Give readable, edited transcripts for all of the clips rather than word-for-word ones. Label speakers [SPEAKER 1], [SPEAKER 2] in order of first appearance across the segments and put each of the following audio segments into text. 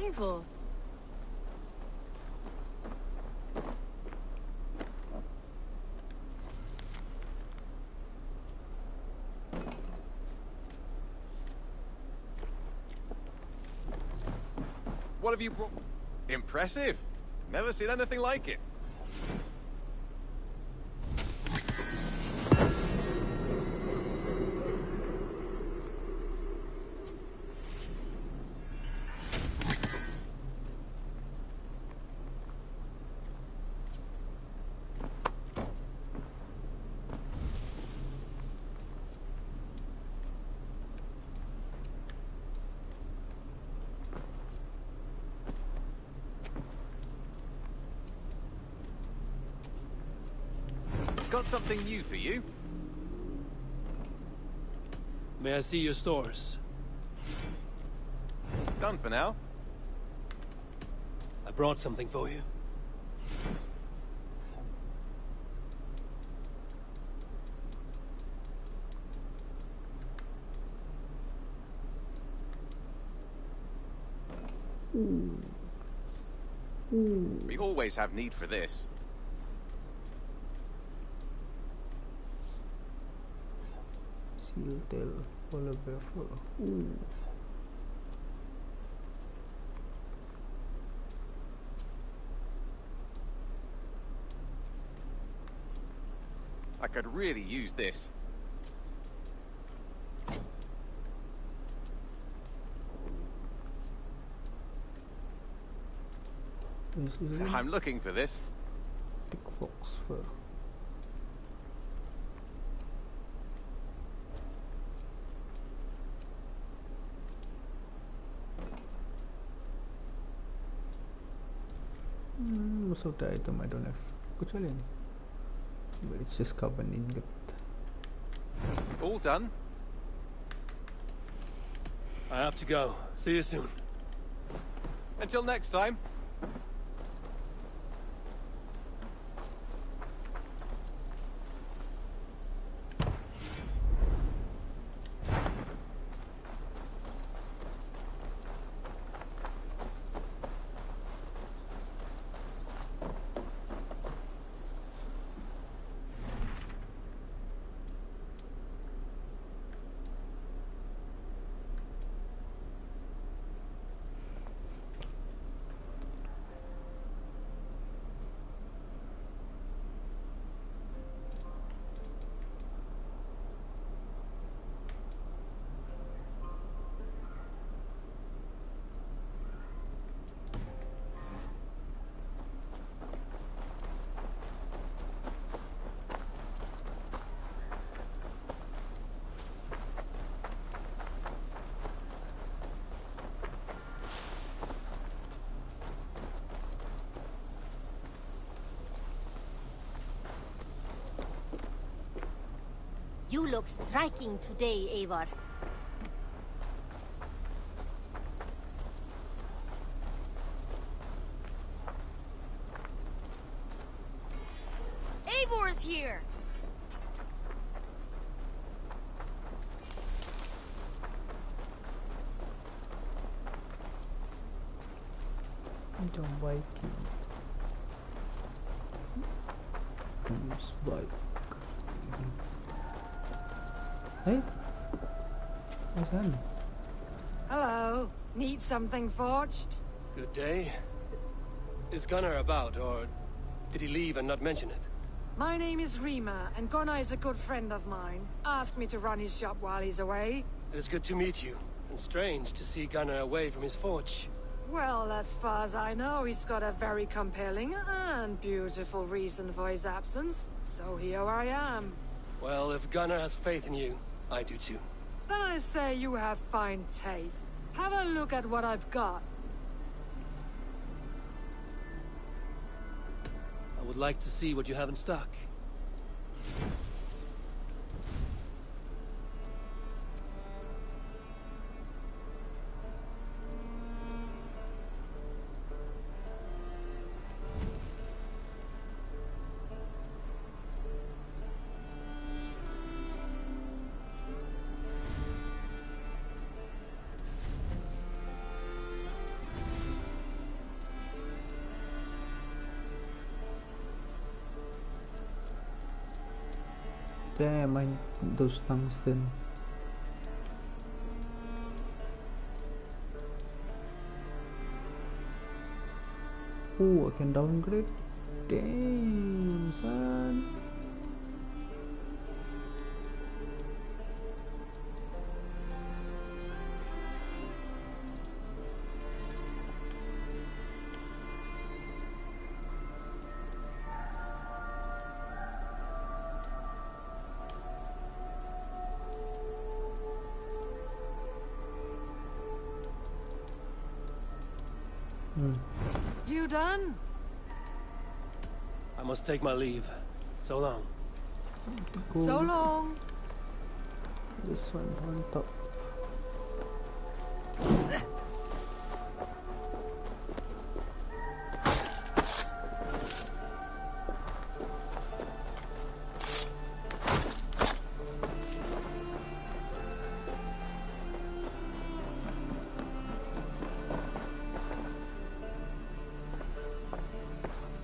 [SPEAKER 1] Eivor.
[SPEAKER 2] What have you brought? Impressive. Never seen anything like it. Got something new for you.
[SPEAKER 3] May I see your stores?
[SPEAKER 2] Done for now.
[SPEAKER 3] I brought something for you.
[SPEAKER 2] We always have need for this.
[SPEAKER 4] Seal tail holographer.
[SPEAKER 2] I could really use this.
[SPEAKER 4] This is a
[SPEAKER 2] I'm looking for this.
[SPEAKER 4] thick fox fur. Most of the item I don't have. कुछ वाले नहीं. But it's just carbon ingot.
[SPEAKER 2] All done.
[SPEAKER 3] I have to go. See you soon.
[SPEAKER 2] Until next time.
[SPEAKER 5] You look striking today, Eivor.
[SPEAKER 1] Eivor's here!
[SPEAKER 4] Jump bike. Use bike. Hey? What's happening?
[SPEAKER 6] Hello. Need something forged?
[SPEAKER 3] Good day. Is Gunnar about, or did he leave and not mention it?
[SPEAKER 6] My name is Rima, and Gunnar is a good friend of mine. Asked me to run his shop while he's away.
[SPEAKER 3] It is good to meet you, and strange to see Gunnar away from his forge.
[SPEAKER 6] Well, as far as I know, he's got a very compelling and beautiful reason for his absence. So here I am.
[SPEAKER 3] Well, if Gunnar has faith in you, I do too.
[SPEAKER 6] Then I say you have fine taste. Have a look at what I've got.
[SPEAKER 3] I would like to see what you have in stock.
[SPEAKER 4] Damn, I need those tungsten. Oh, I can downgrade. Damn, son.
[SPEAKER 6] You done?
[SPEAKER 3] I must take my leave. So long.
[SPEAKER 4] Cool.
[SPEAKER 6] So long.
[SPEAKER 4] This one on top.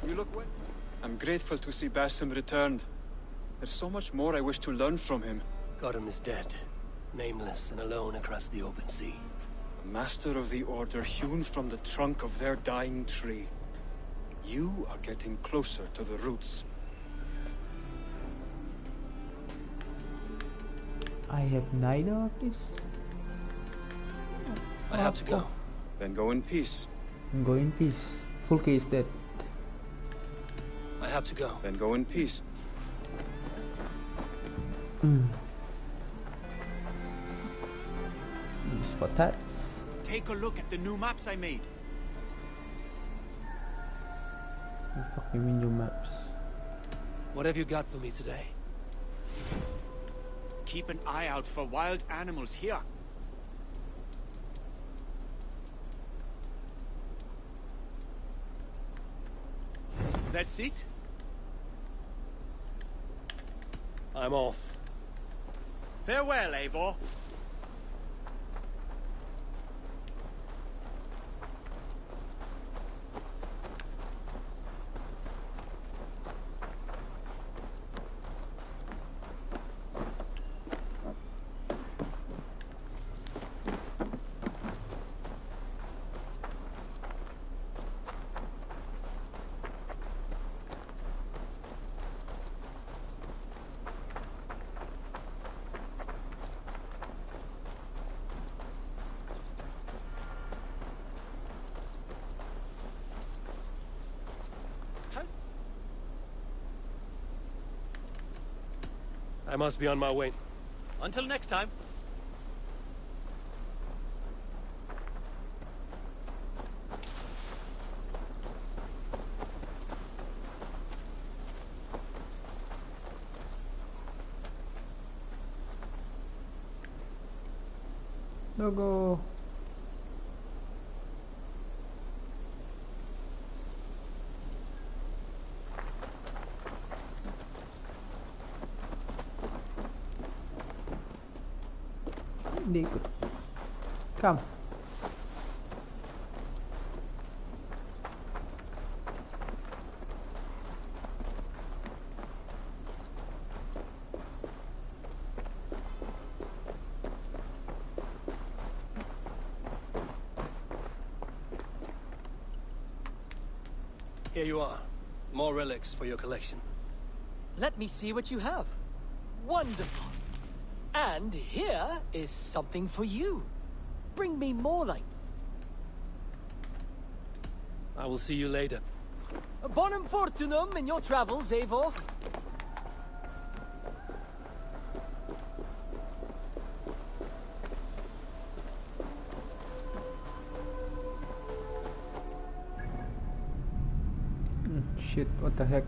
[SPEAKER 2] You look wet.
[SPEAKER 1] I'm grateful to see Basim returned. There's so much more I wish to learn from him.
[SPEAKER 3] Gotham is dead. Nameless and alone across the open sea.
[SPEAKER 1] A master of the Order hewn from the trunk of their dying tree. You are getting closer to the roots.
[SPEAKER 4] I have neither of this.
[SPEAKER 3] I have to go.
[SPEAKER 1] Then go in peace.
[SPEAKER 4] Go in peace. Full case dead.
[SPEAKER 3] I have to go.
[SPEAKER 1] Then go in peace.
[SPEAKER 4] Use for tats.
[SPEAKER 7] Take a look at the new maps I made.
[SPEAKER 4] What the fuck you mean your maps?
[SPEAKER 3] What have you got for me today?
[SPEAKER 7] Keep an eye out for wild animals here. That's it?
[SPEAKER 3] I'm off.
[SPEAKER 7] Farewell, Eivor.
[SPEAKER 3] I must be on my way.
[SPEAKER 7] Until next time.
[SPEAKER 4] No go. Hindi ikut. Come.
[SPEAKER 3] Here you are. More relics for your collection.
[SPEAKER 8] Let me see what you have. Wonderful. And here is something for you. Bring me more light.
[SPEAKER 3] I will see you later.
[SPEAKER 8] Bonum fortunum in your travels, Eivor.
[SPEAKER 4] Shit, what the heck?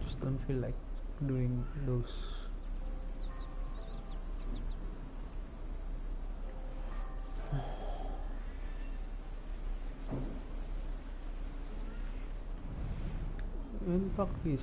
[SPEAKER 4] Just don't feel like doing those fuck this?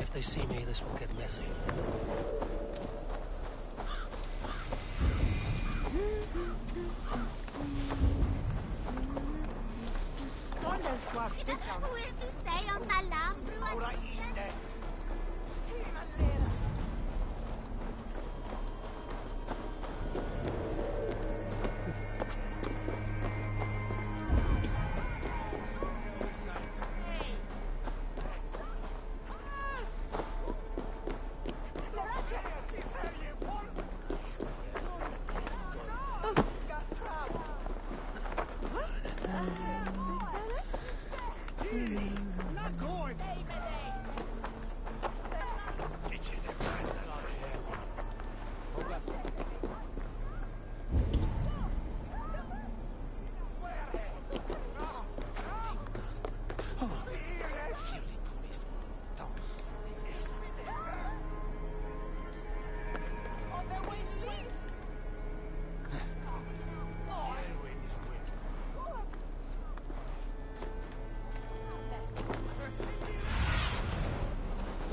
[SPEAKER 3] If they see me, this will get messy.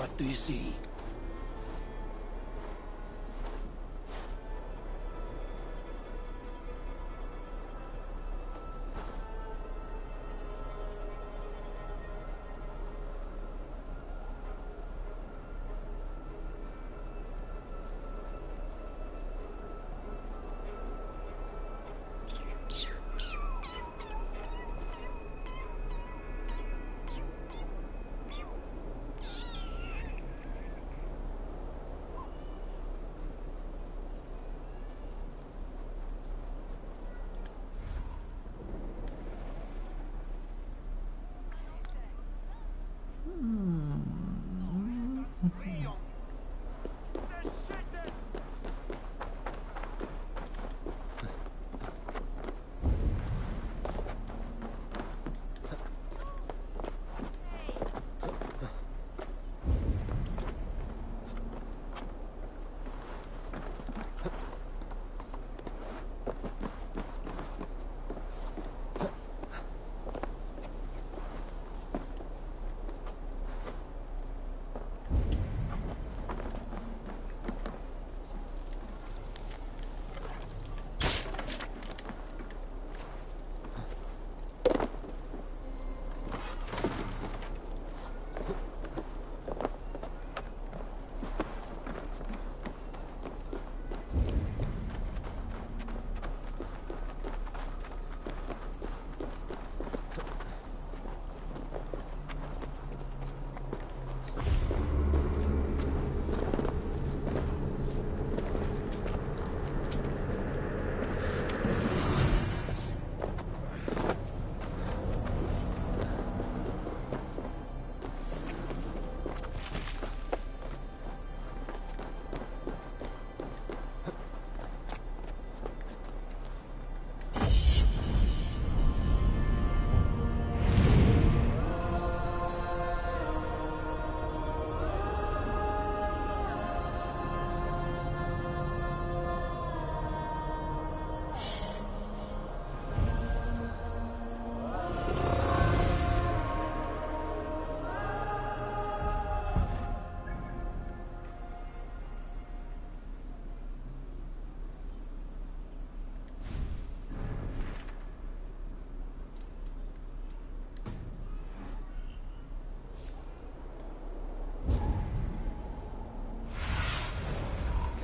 [SPEAKER 3] What do you see?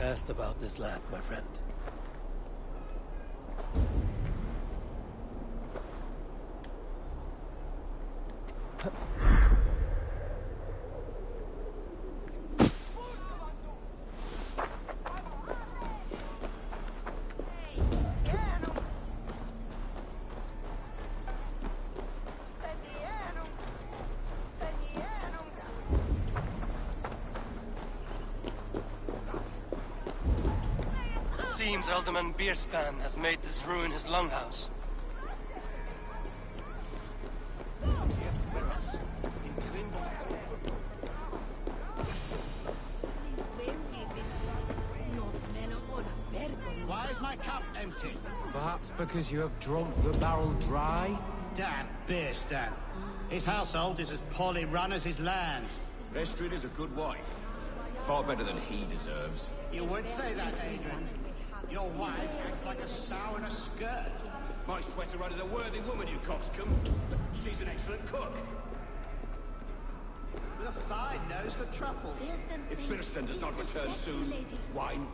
[SPEAKER 3] Cast about this land, my friend. Seems Alderman Bierstan has made this ruin his longhouse.
[SPEAKER 9] Why is my cup empty?
[SPEAKER 10] Perhaps because you have drunk the barrel dry?
[SPEAKER 9] Damn Bierstan. His household is as poorly run as his lands.
[SPEAKER 11] Estrid is a good wife. Far better than he deserves.
[SPEAKER 9] You would say that, Adrian. Your wife acts like a sow in a skirt.
[SPEAKER 11] My sweater run is a worthy woman, you coxcomb. She's an excellent cook.
[SPEAKER 9] With a fine nose for truffles.
[SPEAKER 11] If Bierstan does not return soon, wine.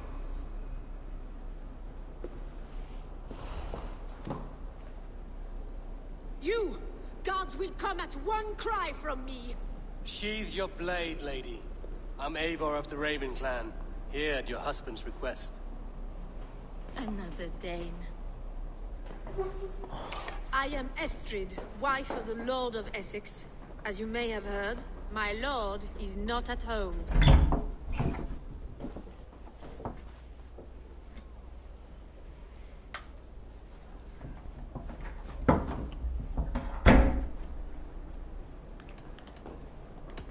[SPEAKER 6] You! Guards will come at one cry from me!
[SPEAKER 3] Sheathe your blade, lady. I'm Eivor of the Raven Clan, here at your husband's request.
[SPEAKER 5] Another Dane.
[SPEAKER 6] I am Estrid, wife of the Lord of Essexe. As you may have heard, my lord is not at home.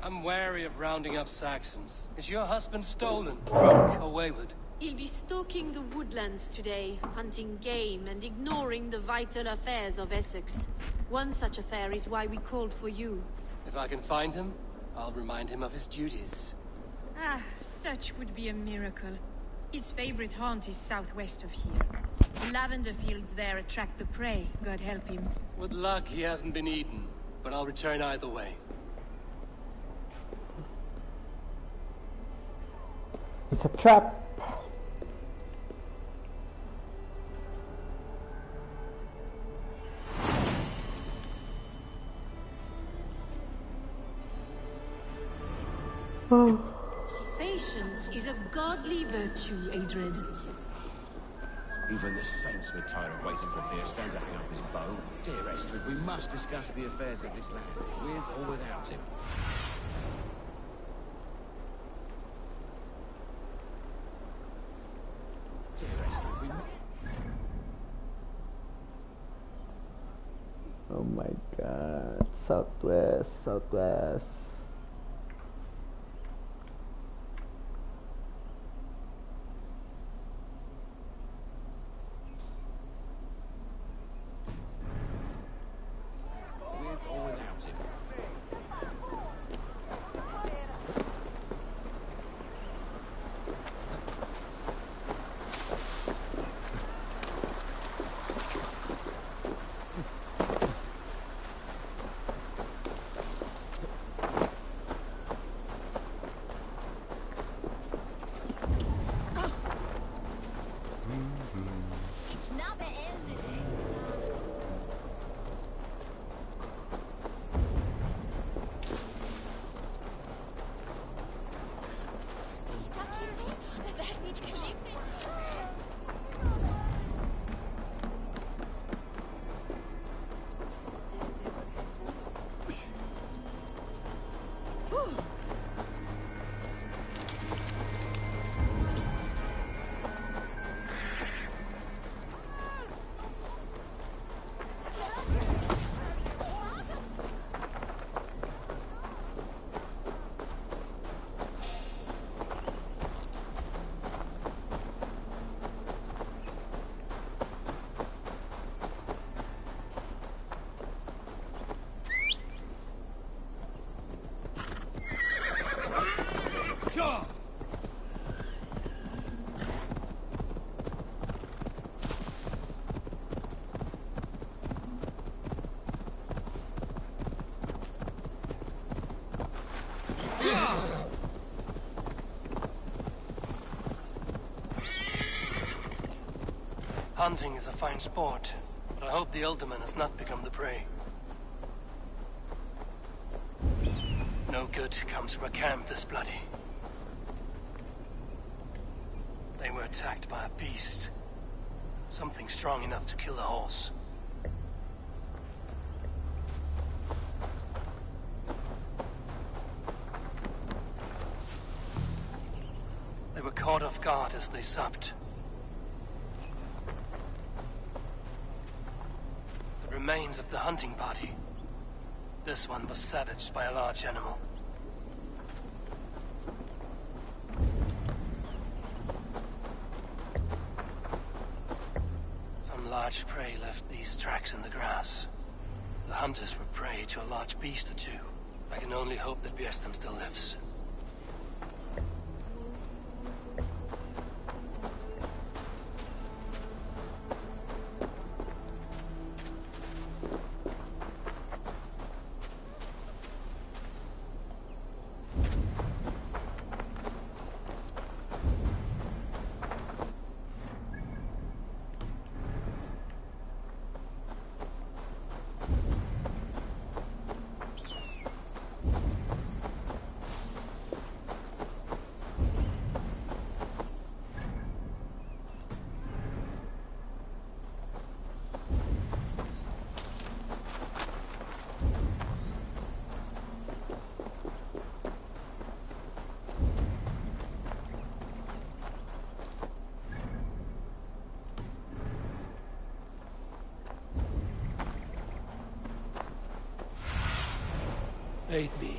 [SPEAKER 3] I'm wary of rounding up Saxons. Is your husband stolen, drunk, or wayward?
[SPEAKER 6] He'll be stalking the woodlands today, hunting game and ignoring the vital affairs of Essex. One such affair is why we called for you.
[SPEAKER 3] If I can find him, I'll remind him of his duties.
[SPEAKER 12] Ah, such would be a miracle. His favorite haunt is southwest of here. The lavender fields there attract the prey, God help him.
[SPEAKER 3] With luck, he hasn't been eaten, but I'll return either way.
[SPEAKER 4] It's a trap.
[SPEAKER 6] Patience is a godly virtue, Adred.
[SPEAKER 11] Even the saints were tired of waiting for Bierstan to hang up his bow. Dear Estrid, we must discuss the affairs of this land, with or without him.
[SPEAKER 4] Oh my god. Southwest, southwest.
[SPEAKER 11] With or without him.
[SPEAKER 3] Hunting is a fine sport, but I hope the Alderman has not become the prey. No good comes from a camp this bloody. They were attacked by a beast. Something strong enough to kill a horse. They were caught off guard as they supped. The remains of the hunting party. This one was savaged by a large animal. Some large prey left these tracks in the grass. The hunters were prey to a large beast or two. I can only hope that Bierstam still lives. Aid me.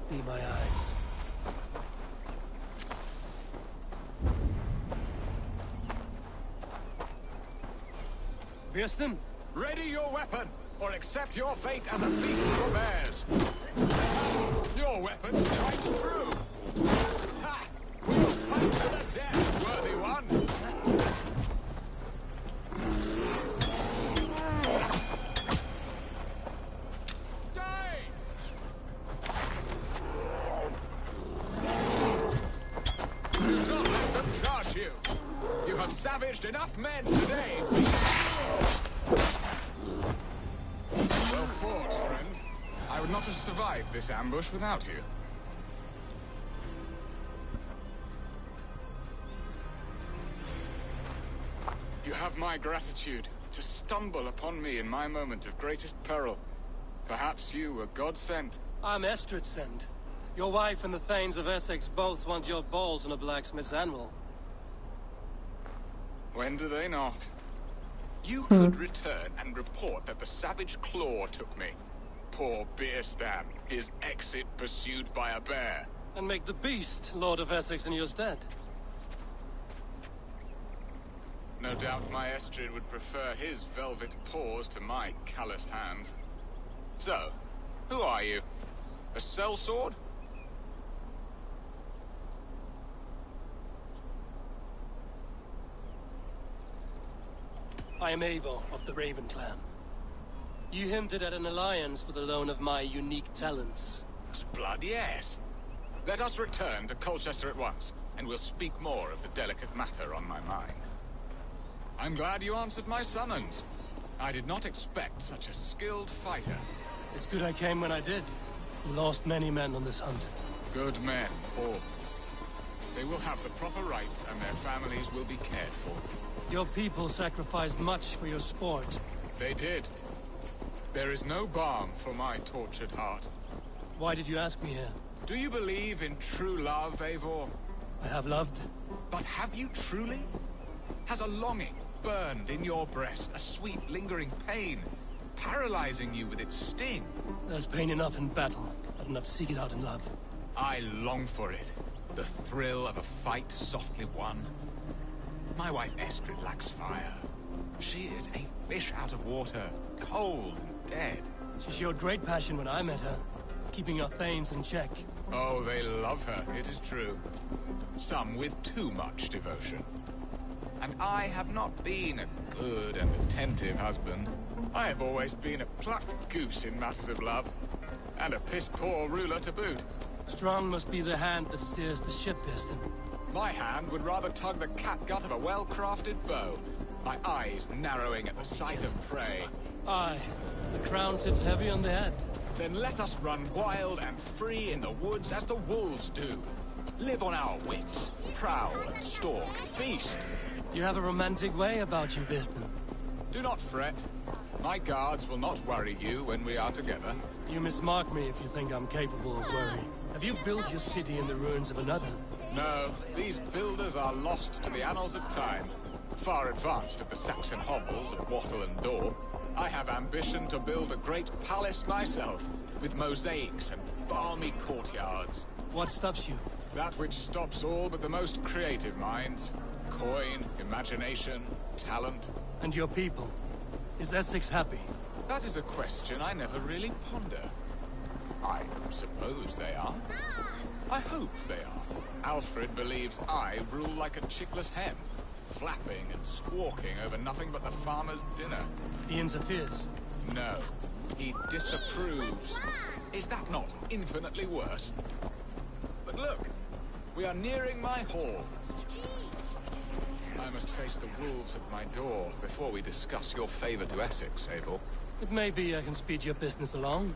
[SPEAKER 3] Be my eyes.
[SPEAKER 2] Bierstam, ready your weapon, or accept your fate as a feast for bears. Your weapon strikes true. Ha! We'll fight to the death, worthy one. Savaged enough men today.
[SPEAKER 13] Well fought, friend. I would not have survived this ambush without you. You have my gratitude to stumble upon me in my moment of greatest peril. Perhaps you were God-sent.
[SPEAKER 3] I'm Estrid sent. Your wife and the Thanes of Essex both want your balls on a blacksmith's anvil.
[SPEAKER 13] When do they not? You could return and report that the savage claw took me. Poor Beerstan, his exit pursued by a bear.
[SPEAKER 3] And make the beast Lord of Essex in your stead.
[SPEAKER 13] No doubt my Estrid would prefer his velvet paws to my calloused hands. So, who are you? A sellsword?
[SPEAKER 3] I am Eivor of the Raven Clan. You hinted at an alliance for the loan of my unique talents.
[SPEAKER 13] Blood, yes. Let us return to Colchester at once, and we'll speak more of the delicate matter on my mind. I'm glad you answered my summons. I did not expect such a skilled fighter.
[SPEAKER 3] It's good I came when I did. We lost many men on this hunt.
[SPEAKER 13] Good men, all. They will have the proper rights, and their families will be cared for.
[SPEAKER 3] Your people sacrificed much for your sport.
[SPEAKER 13] They did. There is no balm for my tortured heart.
[SPEAKER 3] Why did you ask me here?
[SPEAKER 13] Do you believe in true love, Eivor?
[SPEAKER 3] I have loved.
[SPEAKER 13] But have you truly? Has a longing burned in your breast, a sweet lingering pain, paralyzing you with its sting?
[SPEAKER 3] There's pain enough in battle. I do not seek it out in love.
[SPEAKER 13] I long for it. The thrill of a fight softly won. My wife Estrid lacks fire. She is a fish out of water, cold and dead.
[SPEAKER 3] She showed great passion when I met her, keeping our thanes in check.
[SPEAKER 13] Oh, they love her, it is true. Some with too much devotion. And I have not been a good and attentive husband. I have always been a plucked goose in matters of love. And a piss-poor ruler to boot.
[SPEAKER 3] Strong must be the hand that steers the ship, Piston.
[SPEAKER 13] My hand would rather tug the catgut of a well-crafted bow. My eyes narrowing at the sight of prey.
[SPEAKER 3] Aye, the crown sits heavy on the head.
[SPEAKER 13] Then let us run wild and free in the woods as the wolves do. Live on our wits, prowl and stalk and feast.
[SPEAKER 3] You have a romantic way about you, Piston.
[SPEAKER 13] Do not fret. My guards will not worry you when we are together.
[SPEAKER 3] You mismark me if you think I'm capable of worry. Have you built your city in the ruins of another?
[SPEAKER 13] No, these builders are lost to the annals of time. Far advanced of the Saxon hovels of wattle and door. I have ambition to build a great palace myself, with mosaics and balmy courtyards.
[SPEAKER 3] What stops you?
[SPEAKER 13] That which stops all but the most creative minds. Coin, imagination, talent.
[SPEAKER 3] And your people? Is Essex happy?
[SPEAKER 13] That is a question I never really ponder. I suppose they are. I hope they are. Alfred believes I rule like a chickless hen, flapping and squawking over nothing but the farmer's dinner.
[SPEAKER 3] He interferes?
[SPEAKER 13] No, he disapproves. Is that not infinitely worse? But look, we are nearing my hall. I must face the wolves at my door before we discuss your favor to Essex, Eivor.
[SPEAKER 3] It may be I can speed your business along.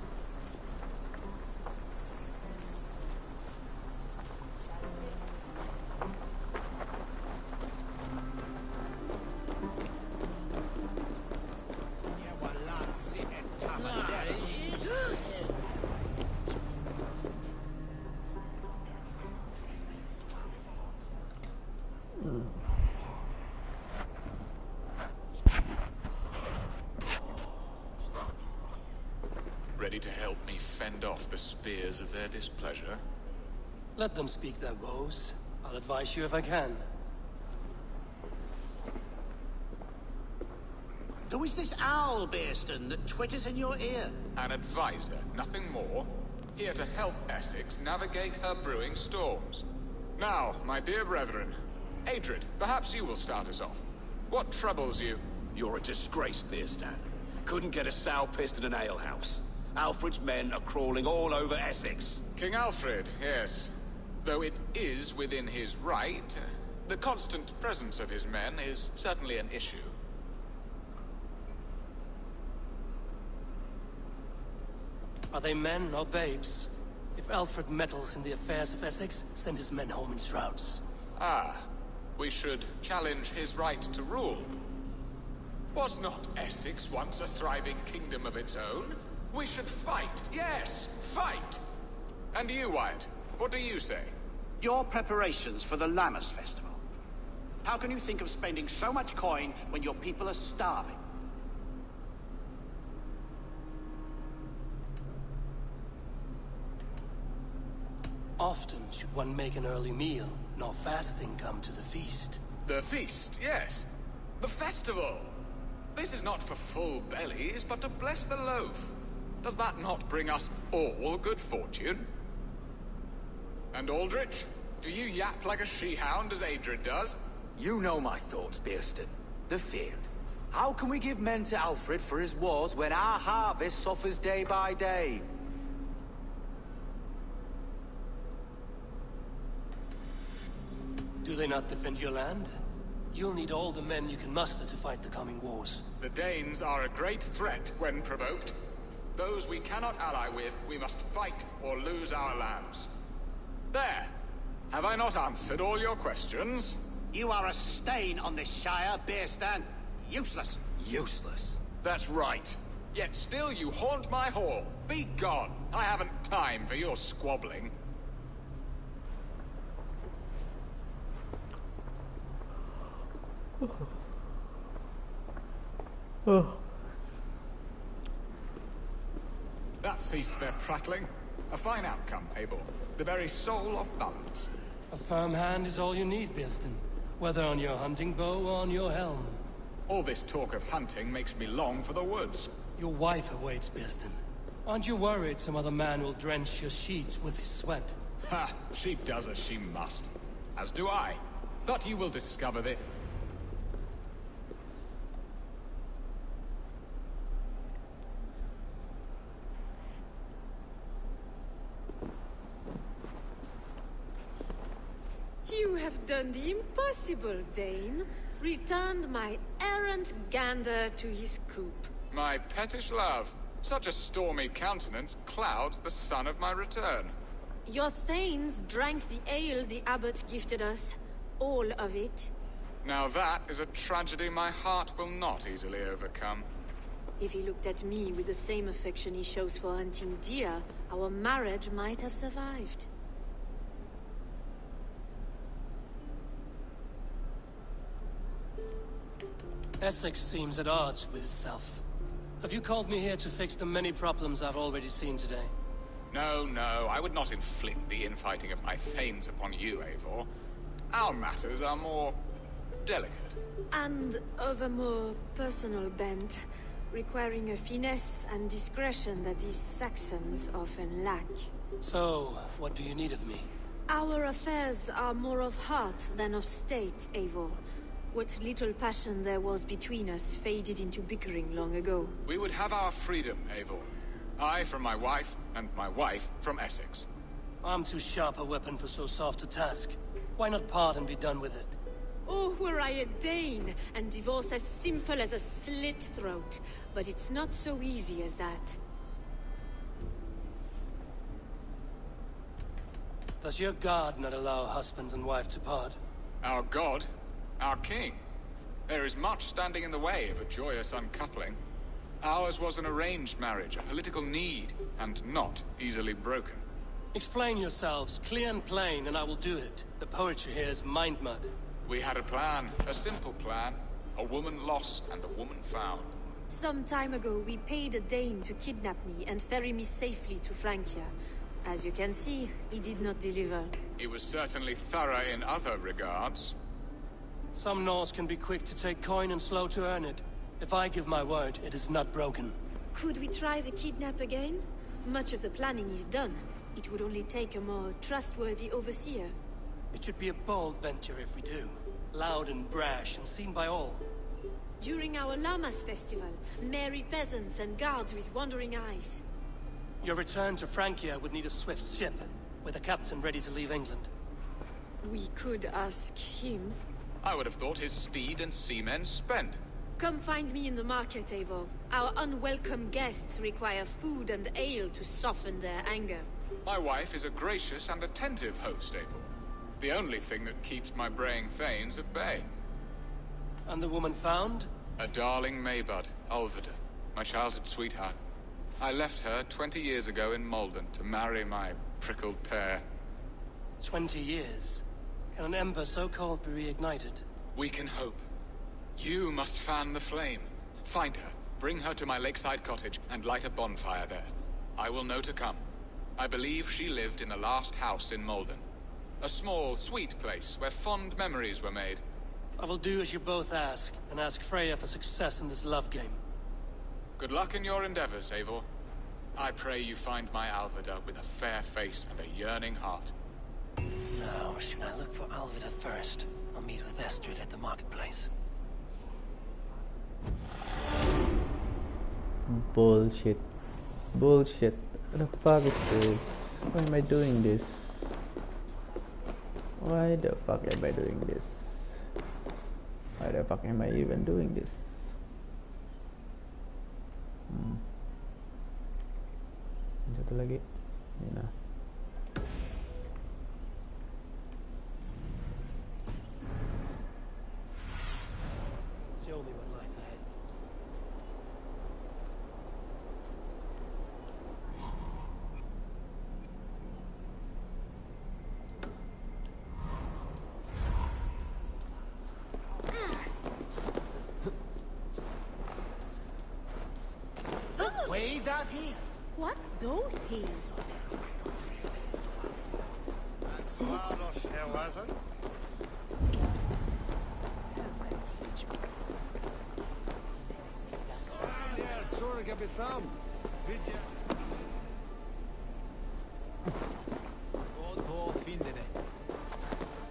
[SPEAKER 13] Ready to help me fend off the spears of their displeasure?
[SPEAKER 3] Let them speak their woes. I'll advise you if I can.
[SPEAKER 9] Who is this owl, Beerston, that twitters in your ear?
[SPEAKER 13] An advisor, nothing more. Here to help Essex navigate her brewing storms. Now, my dear brethren, Adrid, perhaps you will start us off. What troubles you?
[SPEAKER 11] You're a disgrace, Beerstan. Couldn't get a sow pissed in an alehouse. Alfred's men are crawling all over Essex.
[SPEAKER 13] King Alfred, yes. Though it is within his right, the constant presence of his men is certainly an issue.
[SPEAKER 3] Are they men or babes? If Alfred meddles in the affairs of Essex, send his men home in shrouds.
[SPEAKER 13] Ah, we should challenge his right to rule. Was not Essex once a thriving kingdom of its own? We should fight, yes, fight! And you, Wyatt, what do you say?
[SPEAKER 9] Your preparations for the Lammas Festival. How can you think of spending so much coin when your people are starving?
[SPEAKER 3] Often should one make an early meal, nor fasting come to the feast.
[SPEAKER 13] The feast, yes. The festival. This is not for full bellies, but to bless the loaf. Does that not bring us all good fortune? And Aldrich, do you yap like a she-hound as Adrid does?
[SPEAKER 14] You know my thoughts, Bearston. The field. How can we give men to Alfred for his wars when our harvest suffers day by day?
[SPEAKER 3] Do they not defend your land? You'll need all the men you can muster to fight the coming wars.
[SPEAKER 13] The Danes are a great threat when provoked. Those we cannot ally with, we must fight or lose our lands. There! Have I not answered all your questions?
[SPEAKER 9] You are a stain on this Shire, Bearstan. Useless.
[SPEAKER 14] Useless?
[SPEAKER 13] That's right. Yet still you haunt my hall. Be gone. I haven't time for your squabbling. That ceased their prattling. A fine outcome, Eivor. The very soul of balance.
[SPEAKER 3] A firm hand is all you need, Bearston. Whether on your hunting bow or on your helm.
[SPEAKER 13] All this talk of hunting makes me long for the woods.
[SPEAKER 3] Your wife awaits, Bearston. Aren't you worried some other man will drench your sheets with his sweat?
[SPEAKER 13] Ha! She does as she must. As do I. But you will discover that...
[SPEAKER 6] You have done the impossible, Dane. Returned my errant gander to his coop.
[SPEAKER 13] My pettish love. Such a stormy countenance clouds the sun of my return.
[SPEAKER 6] Your thanes drank the ale the abbot gifted us. All of it.
[SPEAKER 13] Now that is a tragedy my heart will not easily overcome.
[SPEAKER 6] If he looked at me with the same affection he shows for hunting deer, our marriage might have survived.
[SPEAKER 3] Essex seems at odds with itself. Have you called me here to fix the many problems I've already seen today?
[SPEAKER 13] No, no, I would not inflict the infighting of my thanes upon you, Eivor. Our matters are more... delicate.
[SPEAKER 6] And of a more personal bent, requiring a finesse and discretion that these Saxons often lack.
[SPEAKER 3] So, what do you need of me?
[SPEAKER 6] Our affairs are more of heart than of state, Eivor. What little passion there was between us faded into bickering long ago.
[SPEAKER 13] We would have our freedom, Eivor. I from my wife, and my wife from Essex.
[SPEAKER 3] I'm too sharp a weapon for so soft a task. Why not part and be done with it?
[SPEAKER 6] Oh, were I a Dane, and divorce as simple as a slit throat. But it's not so easy as that.
[SPEAKER 3] Does your god not allow husband and wife to part?
[SPEAKER 13] Our god? Our king? There is much standing in the way of a joyous uncoupling. Ours was an arranged marriage, a political need, and not easily broken.
[SPEAKER 3] Explain yourselves, clear and plain, and I will do it. The poetry here is mind mud.
[SPEAKER 13] We had a plan, a simple plan. A woman lost and a woman found.
[SPEAKER 6] Some time ago, we paid a Dane to kidnap me and ferry me safely to Francia. As you can see, he did not deliver.
[SPEAKER 13] He was certainly thorough in other regards.
[SPEAKER 3] Some Norse can be quick to take coin and slow to earn it. If I give my word, it is not broken.
[SPEAKER 6] Could we try the kidnap again? Much of the planning is done. It would only take a more trustworthy overseer.
[SPEAKER 3] It should be a bold venture if we do. Loud and brash and seen by all.
[SPEAKER 6] During our Llamas festival, merry peasants and guards with wandering eyes.
[SPEAKER 3] Your return to Francia would need a swift ship, with a captain ready to leave England.
[SPEAKER 6] We could ask him.
[SPEAKER 13] I would have thought his steed and seamen spent.
[SPEAKER 6] Come find me in the market, Eivor. Our unwelcome guests require food and ale to soften their anger.
[SPEAKER 13] My wife is a gracious and attentive host, Eivor. The only thing that keeps my braying thanes at bay.
[SPEAKER 3] And the woman found?
[SPEAKER 13] A darling Maybud, Ulvida, my childhood sweetheart. I left her 20 years ago in Malden to marry my prickled pear.
[SPEAKER 3] 20 years? Can an ember so cold be reignited?
[SPEAKER 13] We can hope. You must fan the flame. Find her, bring her to my lakeside cottage, and light a bonfire there. I will know to come. I believe she lived in the last house in Malden. A small, sweet place where fond memories were made.
[SPEAKER 3] I will do as you both ask, and ask Freya for success in this love game.
[SPEAKER 13] Good luck in your endeavors, Eivor. I pray you find my Alvida with a fair face and a yearning heart.
[SPEAKER 3] Now, should I look for Alvida first, or meet with Estrid at the marketplace?
[SPEAKER 4] Bullshit. Bullshit. What the fuck is this? Why am I doing this? Why the fuck am I doing this? Why the fuck am I even doing this? Satu lagi. Ini nah.
[SPEAKER 3] Show me what lies ahead.
[SPEAKER 9] Way that he.
[SPEAKER 5] What does he?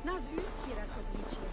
[SPEAKER 12] Nas uskira se dice.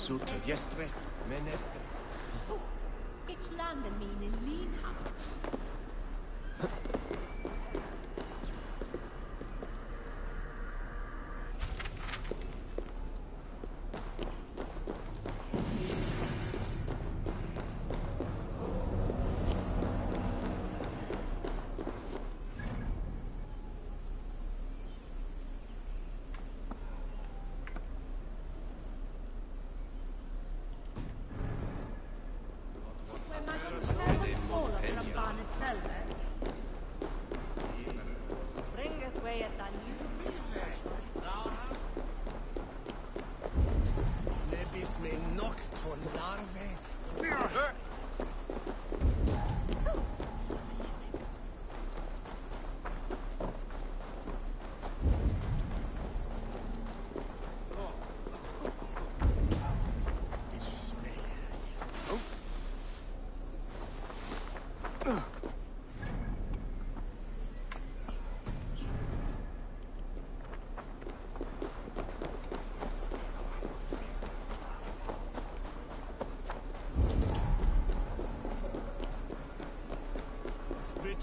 [SPEAKER 9] Sut diestre, menette.
[SPEAKER 5] Ich lande mine linham.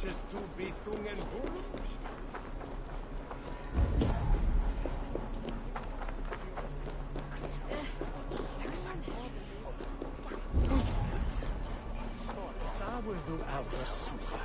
[SPEAKER 9] Just to be Tungen Hurst. Sauerdu Avasuha.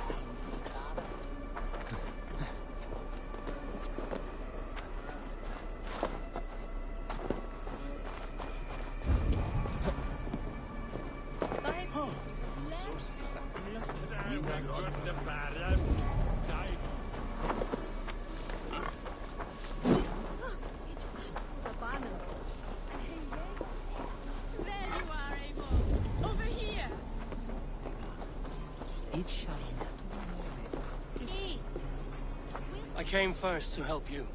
[SPEAKER 3] I came first to help you.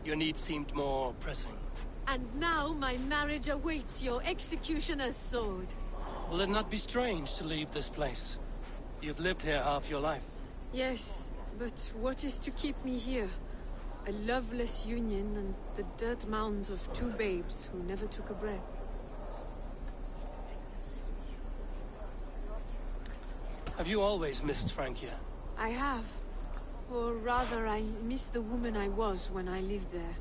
[SPEAKER 3] Your need seemed more pressing.
[SPEAKER 6] And now my marriage awaits your executioner's sword.
[SPEAKER 3] Will it not be strange to leave this place? You've lived here half your life.
[SPEAKER 6] Yes, but what is to keep me here? A loveless union and the dirt mounds of two babes who never took a breath.
[SPEAKER 3] Have you always missed Francia?
[SPEAKER 6] I have. Or rather, I miss the woman I was when I lived there.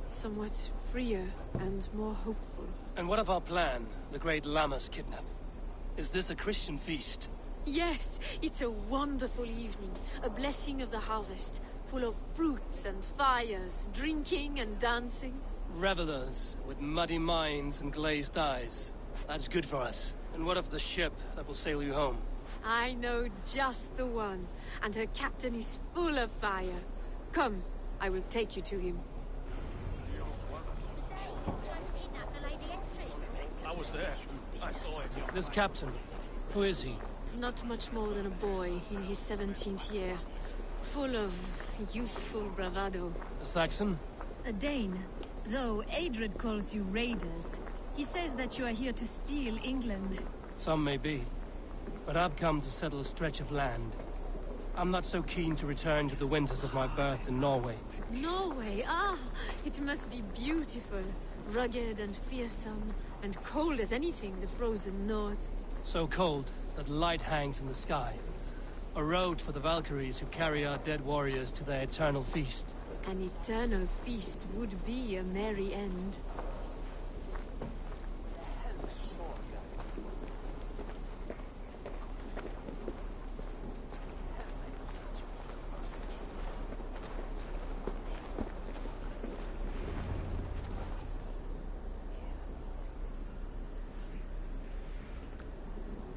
[SPEAKER 6] Somewhat freer and more hopeful.
[SPEAKER 3] And what of our plan, the great Lammas kidnap? Is this a Christian feast?
[SPEAKER 6] Yes, it's a wonderful evening. A blessing of the harvest, full of fruits and fires, drinking and dancing.
[SPEAKER 3] Revelers with muddy minds and glazed eyes. That's good for us. And what of the ship that will sail you home?
[SPEAKER 6] I know just the one, and her captain is full of fire. Come, I will take you to him.
[SPEAKER 7] I was there. I saw it.
[SPEAKER 3] This captain, who is he?
[SPEAKER 6] Not much more than a boy in his 17th year. Full of youthful bravado.
[SPEAKER 3] A Saxon?
[SPEAKER 12] A Dane. Though Adred calls you raiders. He says that you are here to steal England.
[SPEAKER 3] Some may be. But I've come to settle a stretch of land. I'm not so keen to return to the winters of my birth in Norway.
[SPEAKER 6] Norway? Ah, it must be beautiful. Rugged and fearsome, and cold as anything, the frozen north.
[SPEAKER 3] So cold that light hangs in the sky. A road for the Valkyries who carry our dead warriors to their eternal feast.
[SPEAKER 6] An eternal feast would be a merry end.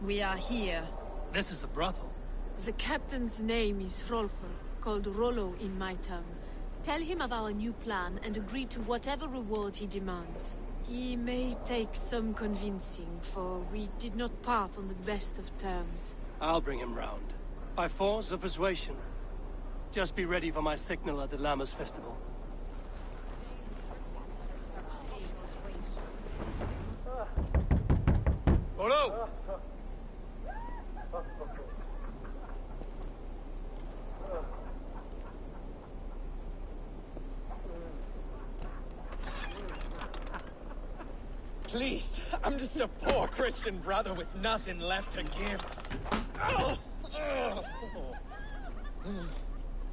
[SPEAKER 12] We are here.
[SPEAKER 3] This is a brothel.
[SPEAKER 6] The captain's name is Rolfr, called Rollo in my tongue. Tell him of our new plan and agree to whatever reward he demands. He may take some convincing, for we did not part on the best of terms.
[SPEAKER 3] I'll bring him round. By force or persuasion. Just be ready for my signal at the Lammas festival.
[SPEAKER 7] Rollo!
[SPEAKER 15] Please, I'm just a poor Christian brother with nothing left to give. Oh.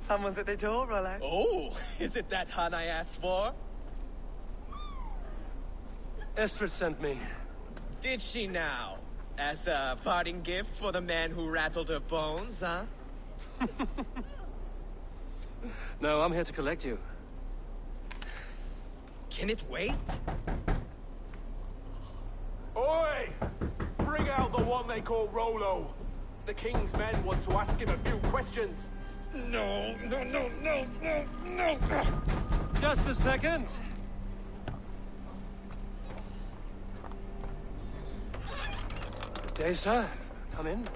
[SPEAKER 8] Someone's at the door, Rollo.
[SPEAKER 15] Oh, is it that hun I asked for?
[SPEAKER 3] Estrid sent me.
[SPEAKER 15] Did she now? As a parting gift for the man who rattled her bones, huh?
[SPEAKER 3] No, I'm here to collect you.
[SPEAKER 15] Can it wait?
[SPEAKER 16] Oi! Bring out the one they call Rollo. The king's men want to ask him a few questions.
[SPEAKER 15] No.
[SPEAKER 3] Just a second. Good day, sir. Come in.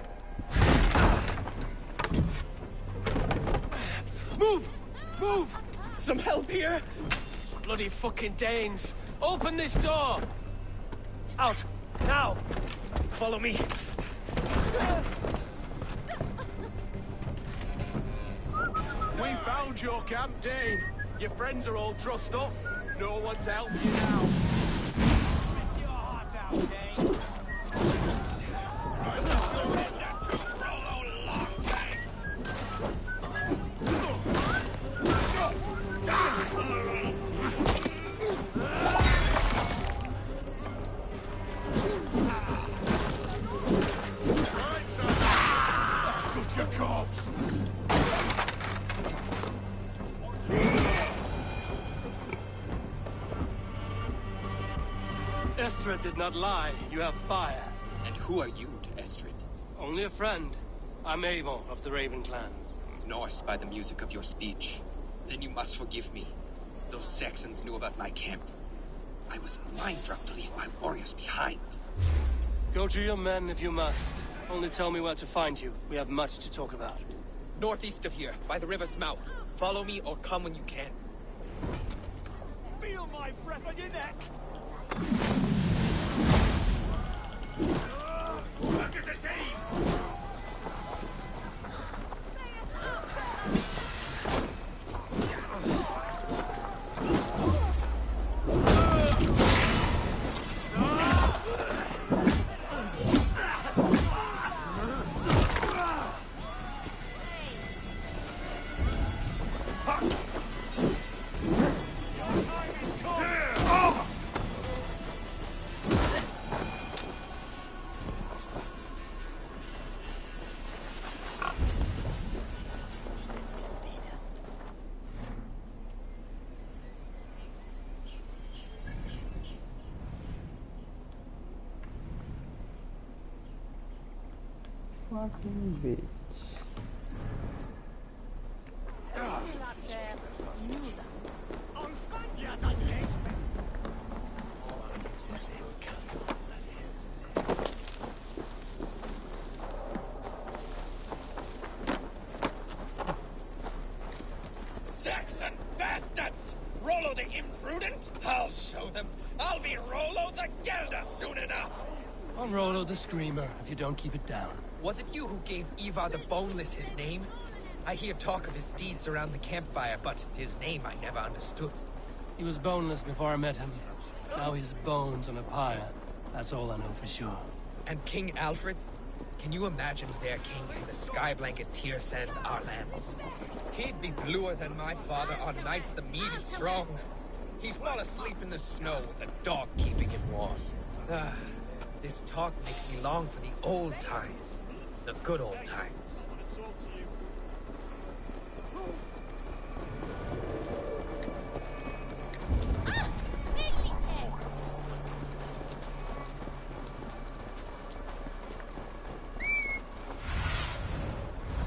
[SPEAKER 3] Move! Move!
[SPEAKER 15] Some help here?
[SPEAKER 3] Bloody fucking Danes! Open this door! Out! Now!
[SPEAKER 15] Follow me.
[SPEAKER 7] We found your camp, Dane. Your friends are all trussed up. No one's helping you now. Rip your heart out, Dane.
[SPEAKER 11] Your corpse!
[SPEAKER 3] Estrid did not lie. You have fire.
[SPEAKER 17] And who are you to Estrid?
[SPEAKER 3] Only a friend. I'm Eivor of the Raven clan.
[SPEAKER 17] Norse by the music of your speech. Then you must forgive me. Those Saxons knew about my camp. I was mind-drunk to leave my warriors behind.
[SPEAKER 3] Go to your men if you must. Only tell me where to find you. We have much to talk about.
[SPEAKER 15] Northeast of here, by the river's mouth. Follow me or come when you can.
[SPEAKER 16] Feel my breath on your neck! Look at the team!
[SPEAKER 4] Fucking bitch.
[SPEAKER 17] Saxon bastards! Rollo the imprudent? I'll show them. I'll be Rollo the Gelder soon enough!
[SPEAKER 3] Or Rollo the Screamer, if you don't keep it down.
[SPEAKER 17] Was it you who gave Ivar the Boneless his name? I hear talk of his deeds around the campfire, but his name I never understood.
[SPEAKER 3] He was boneless before I met him. Now his bones on a pyre. That's all I know for sure.
[SPEAKER 17] And King Alfred? Can you imagine their king in the sky blanket tear sand our lands? He'd be bluer than my father on nights the meat is strong. He'd fall asleep in the snow with a dog keeping him warm. This talk makes me long for the old times. The good old times.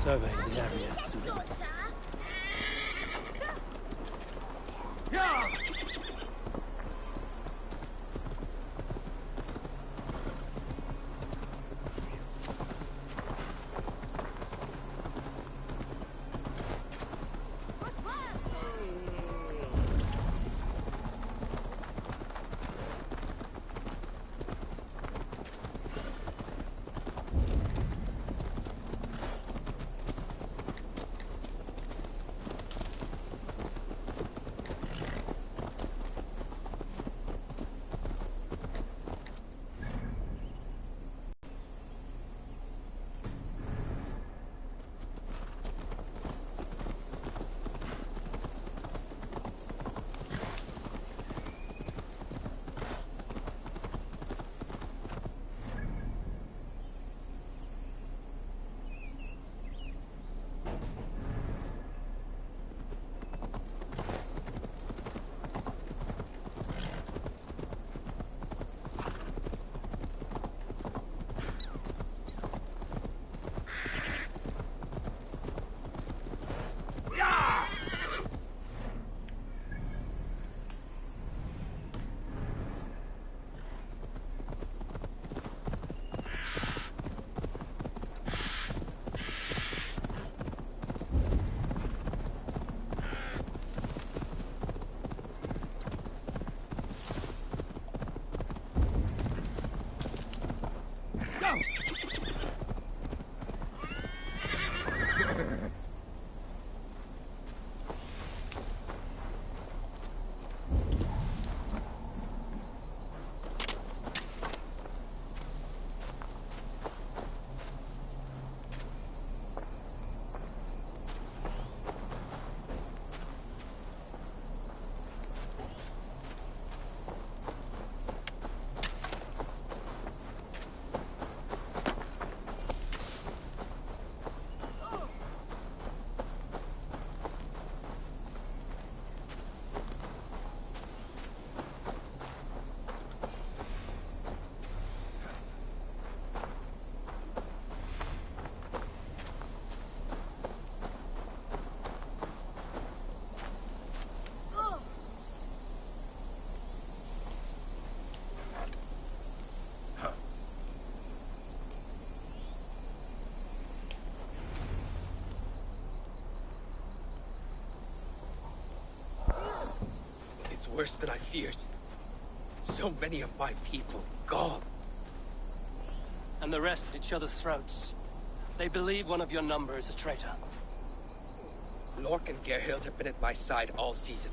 [SPEAKER 3] Survey the area.
[SPEAKER 16] Yeah!
[SPEAKER 17] It's worse than I feared. So many of my people gone.
[SPEAKER 3] And the rest at each other's throats. They believe one of your number is a traitor.
[SPEAKER 17] Lork and Gerhild have been at my side all season.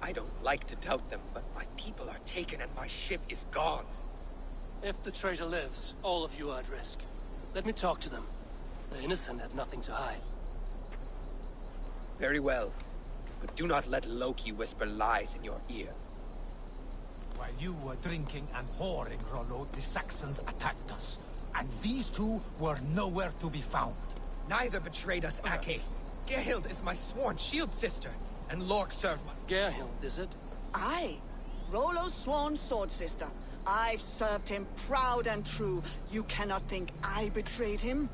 [SPEAKER 17] I don't like to doubt them, but my people are taken and my ship is gone.
[SPEAKER 3] If the traitor lives, all of you are at risk. Let me talk to them. The innocent have nothing to hide.
[SPEAKER 17] Very well. But do not let Loki whisper lies in your ear.
[SPEAKER 10] While you were drinking and whoring, Rollo, the Saxons attacked us. And these two were nowhere to be found.
[SPEAKER 17] Neither betrayed us, Ake. Gerhild is my sworn shield sister, and Lork served me.
[SPEAKER 3] Gerhild, is it?
[SPEAKER 18] Aye. Rollo's sworn sword sister. I've served him proud and true. You cannot think I betrayed him?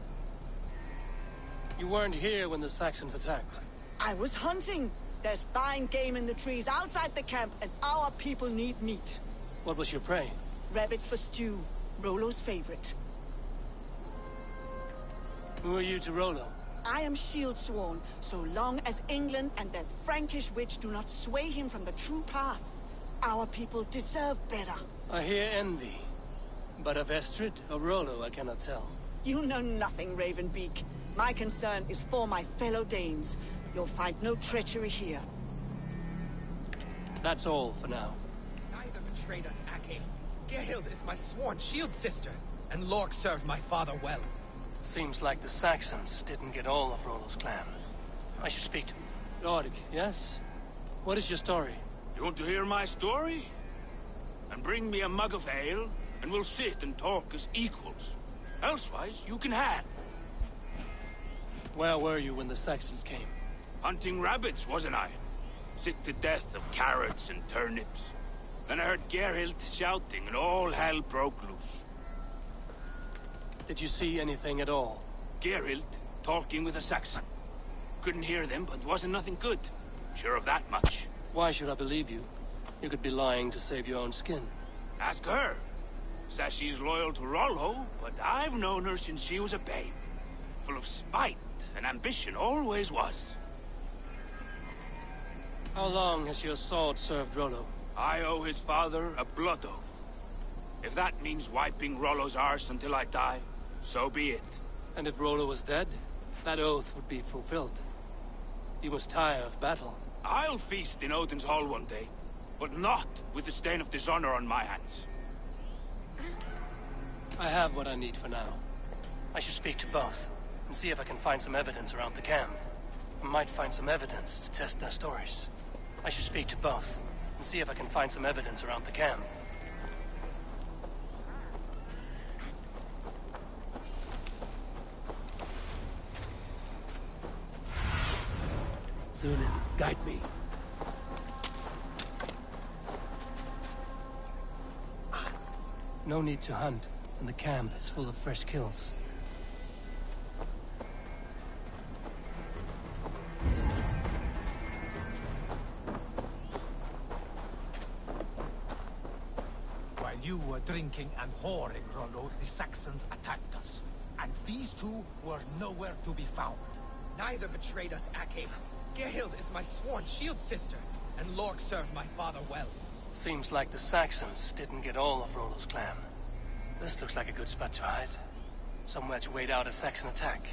[SPEAKER 3] You weren't here when the Saxons attacked.
[SPEAKER 18] I was hunting. There's fine game in the trees outside the camp, and our people need meat.
[SPEAKER 3] What was your prey?
[SPEAKER 18] Rabbits for stew. Rollo's favorite.
[SPEAKER 3] Who are you to Rollo?
[SPEAKER 18] I am shield sworn, so long as England and that Frankish witch do not sway him from the true path. Our people deserve better.
[SPEAKER 3] I hear envy. But of Estrid or Rollo, I cannot tell.
[SPEAKER 18] You know nothing, Ravenbeak. My concern is for my fellow Danes. You'll find no treachery here.
[SPEAKER 3] That's all for now.
[SPEAKER 17] Neither betrayed us, Ake. Gerhild is my sworn shield sister, and Lork served my father well.
[SPEAKER 3] Seems like the Saxons didn't get all of Rollo's clan. I should speak to Lork, yes? What is your story?
[SPEAKER 19] You want to hear my story? And bring me a mug of ale, and we'll sit and talk as equals. Elsewise, you can hang.
[SPEAKER 3] Where were you when the Saxons came?
[SPEAKER 19] Hunting rabbits, wasn't I? Sick to death of carrots and turnips. Then I heard Gerhild shouting, and all hell broke loose.
[SPEAKER 3] Did you see anything at all?
[SPEAKER 19] Gerhild talking with a Saxon. Couldn't hear them, but wasn't nothing good. Sure of that much.
[SPEAKER 3] Why should I believe you? You could be lying to save your own skin.
[SPEAKER 19] Ask her. Says she's loyal to Rollo, but I've known her since she was a babe. Full of spite and ambition, always was.
[SPEAKER 3] How long has your sword served Rollo?
[SPEAKER 19] I owe his father a blood oath. If that means wiping Rollo's arse until I die, so be it.
[SPEAKER 3] And if Rollo was dead, that oath would be fulfilled. You must tire of battle.
[SPEAKER 19] I'll feast in Odin's hall one day, but not with the stain of dishonor on my hands.
[SPEAKER 3] I have what I need for now. I should speak to both, and see if I can find some evidence around the camp. I might find some evidence to test their stories. I should speak to both, and see if I can find some evidence around the camp.
[SPEAKER 19] Zunin, guide me.
[SPEAKER 3] No need to hunt, and the camp is full of fresh kills.
[SPEAKER 10] While you were drinking and whoring, Rollo, the Saxons attacked us. And these two were nowhere to be found.
[SPEAKER 17] Neither betrayed us, Ake. Gerhild is my sworn shield sister, and Lork served my father well.
[SPEAKER 3] Seems like the Saxons didn't get all of Rollo's clan. This looks like a good spot to hide. Somewhere to wait out a Saxon attack.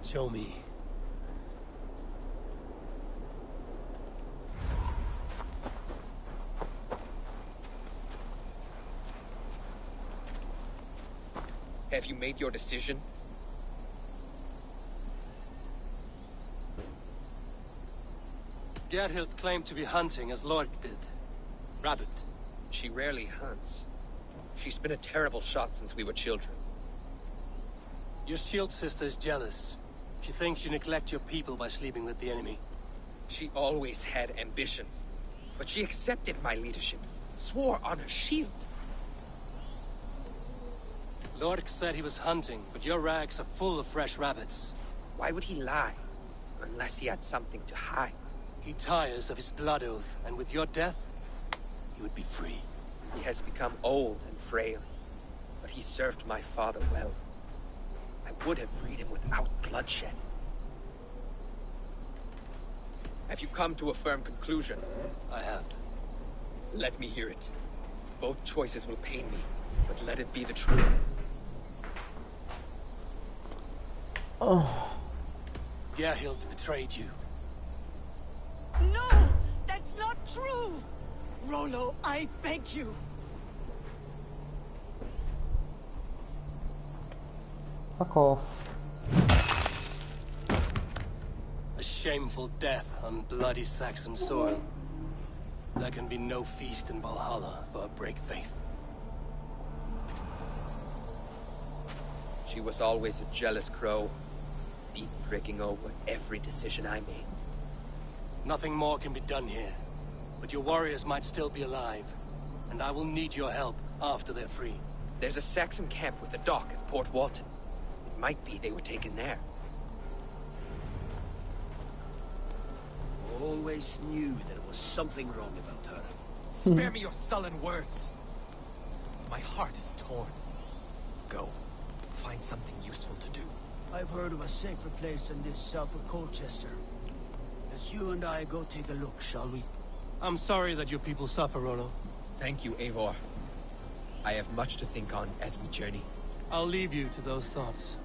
[SPEAKER 3] Show me.
[SPEAKER 17] Have you made your decision?
[SPEAKER 3] Gerhild claimed to be hunting as Lork did. Rabbit.
[SPEAKER 17] She rarely hunts. She's been a terrible shot since we were children.
[SPEAKER 3] Your shield sister is jealous. She thinks you neglect your people by sleeping with the enemy.
[SPEAKER 17] She always had ambition. But she accepted my leadership. Swore on her shield.
[SPEAKER 3] Lork said he was hunting, but your rags are full of fresh rabbits.
[SPEAKER 17] Why would he lie? Unless he had something to hide.
[SPEAKER 3] He tires of his blood oath, and with your death, he would be free.
[SPEAKER 17] He has become old and frail, but he served my father well. I would have freed him without bloodshed. Have you come to a firm conclusion?
[SPEAKER 3] I have.
[SPEAKER 17] Let me hear it. Both choices will pain me, but let it be the truth.
[SPEAKER 4] Oh.
[SPEAKER 3] Gerhild betrayed you.
[SPEAKER 18] No! That's not true! Rollo, I beg you!
[SPEAKER 4] Fuck off.
[SPEAKER 3] A shameful death on bloody Saxon soil. There can be no feast in Valhalla for a break faith.
[SPEAKER 17] She was always a jealous crow, beak pricking over every decision I made.
[SPEAKER 3] Nothing more can be done here, but your warriors might still be alive. and I will need your help after they're free.
[SPEAKER 17] There's a Saxon camp with a dock at Port-18. It might be they were taken there.
[SPEAKER 11] Always knew there was something wrong about her.
[SPEAKER 17] Spare me your sullen words. My heart is torn. Go. Find something useful to do.
[SPEAKER 20] I've heard of a safer place than this south of Colchester. Let's you and I go take a look, shall we?
[SPEAKER 3] I'm sorry that your people suffer, Rollo.
[SPEAKER 17] Thank you, Eivor. I have much to think on as we journey.
[SPEAKER 3] I'll leave you to those thoughts.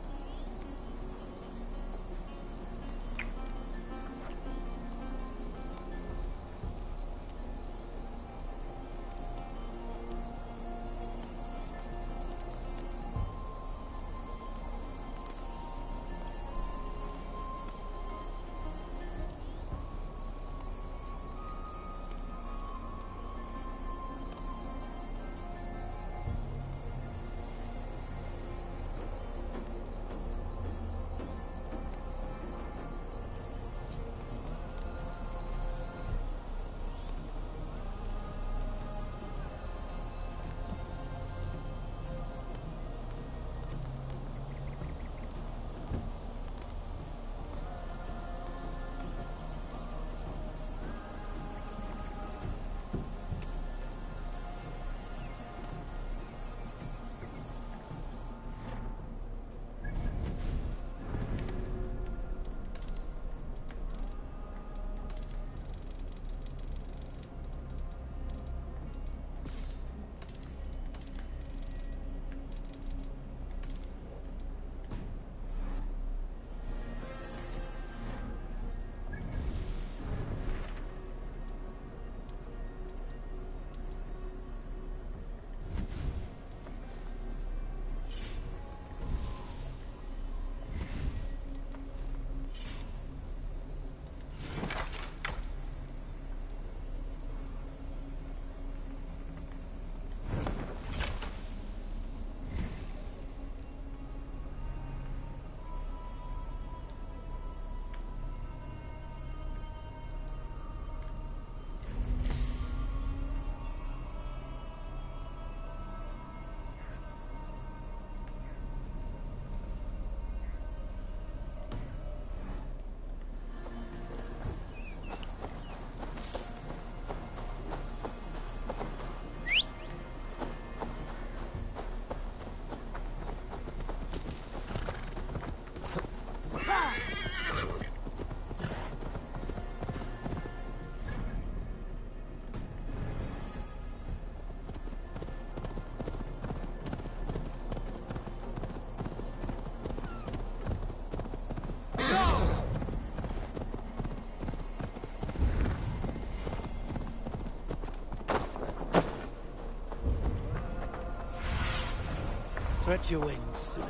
[SPEAKER 20] Spread your wings, men.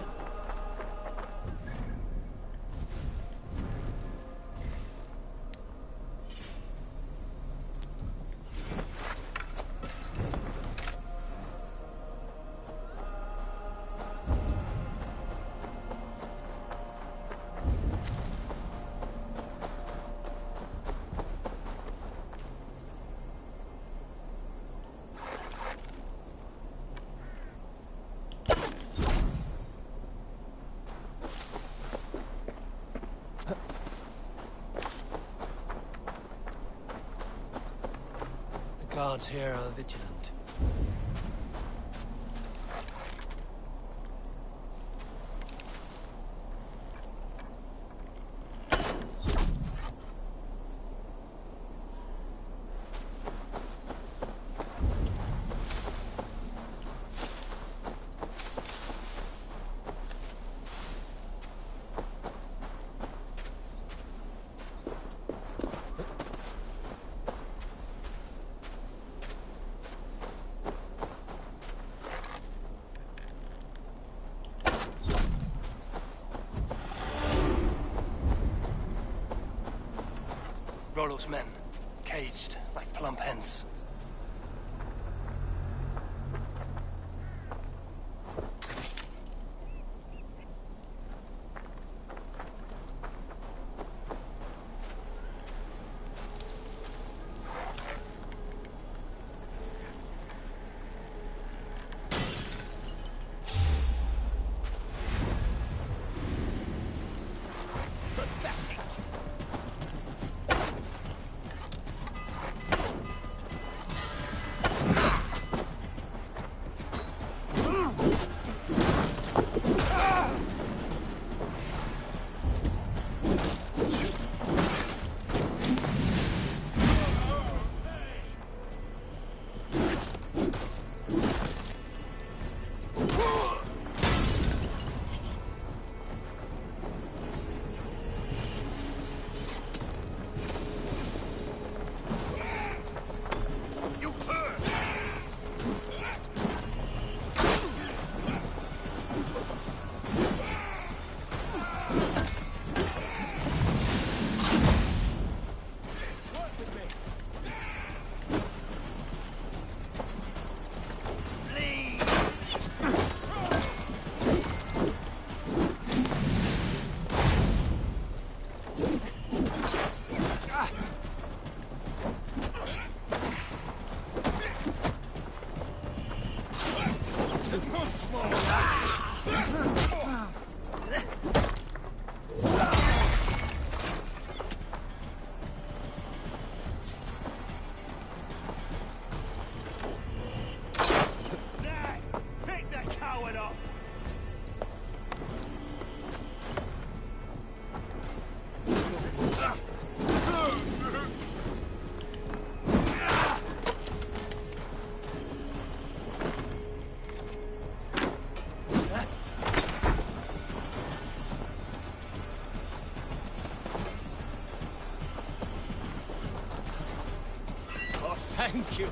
[SPEAKER 3] The guards here are vigilant. Rollo's men, caged like plump hens.
[SPEAKER 7] Thank you.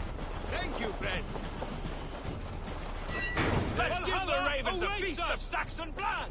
[SPEAKER 7] Thank you, friend.
[SPEAKER 19] Let's give the
[SPEAKER 7] Valhalla
[SPEAKER 19] ravens a
[SPEAKER 7] awaits
[SPEAKER 19] feast
[SPEAKER 7] us.
[SPEAKER 19] of Saxon blood!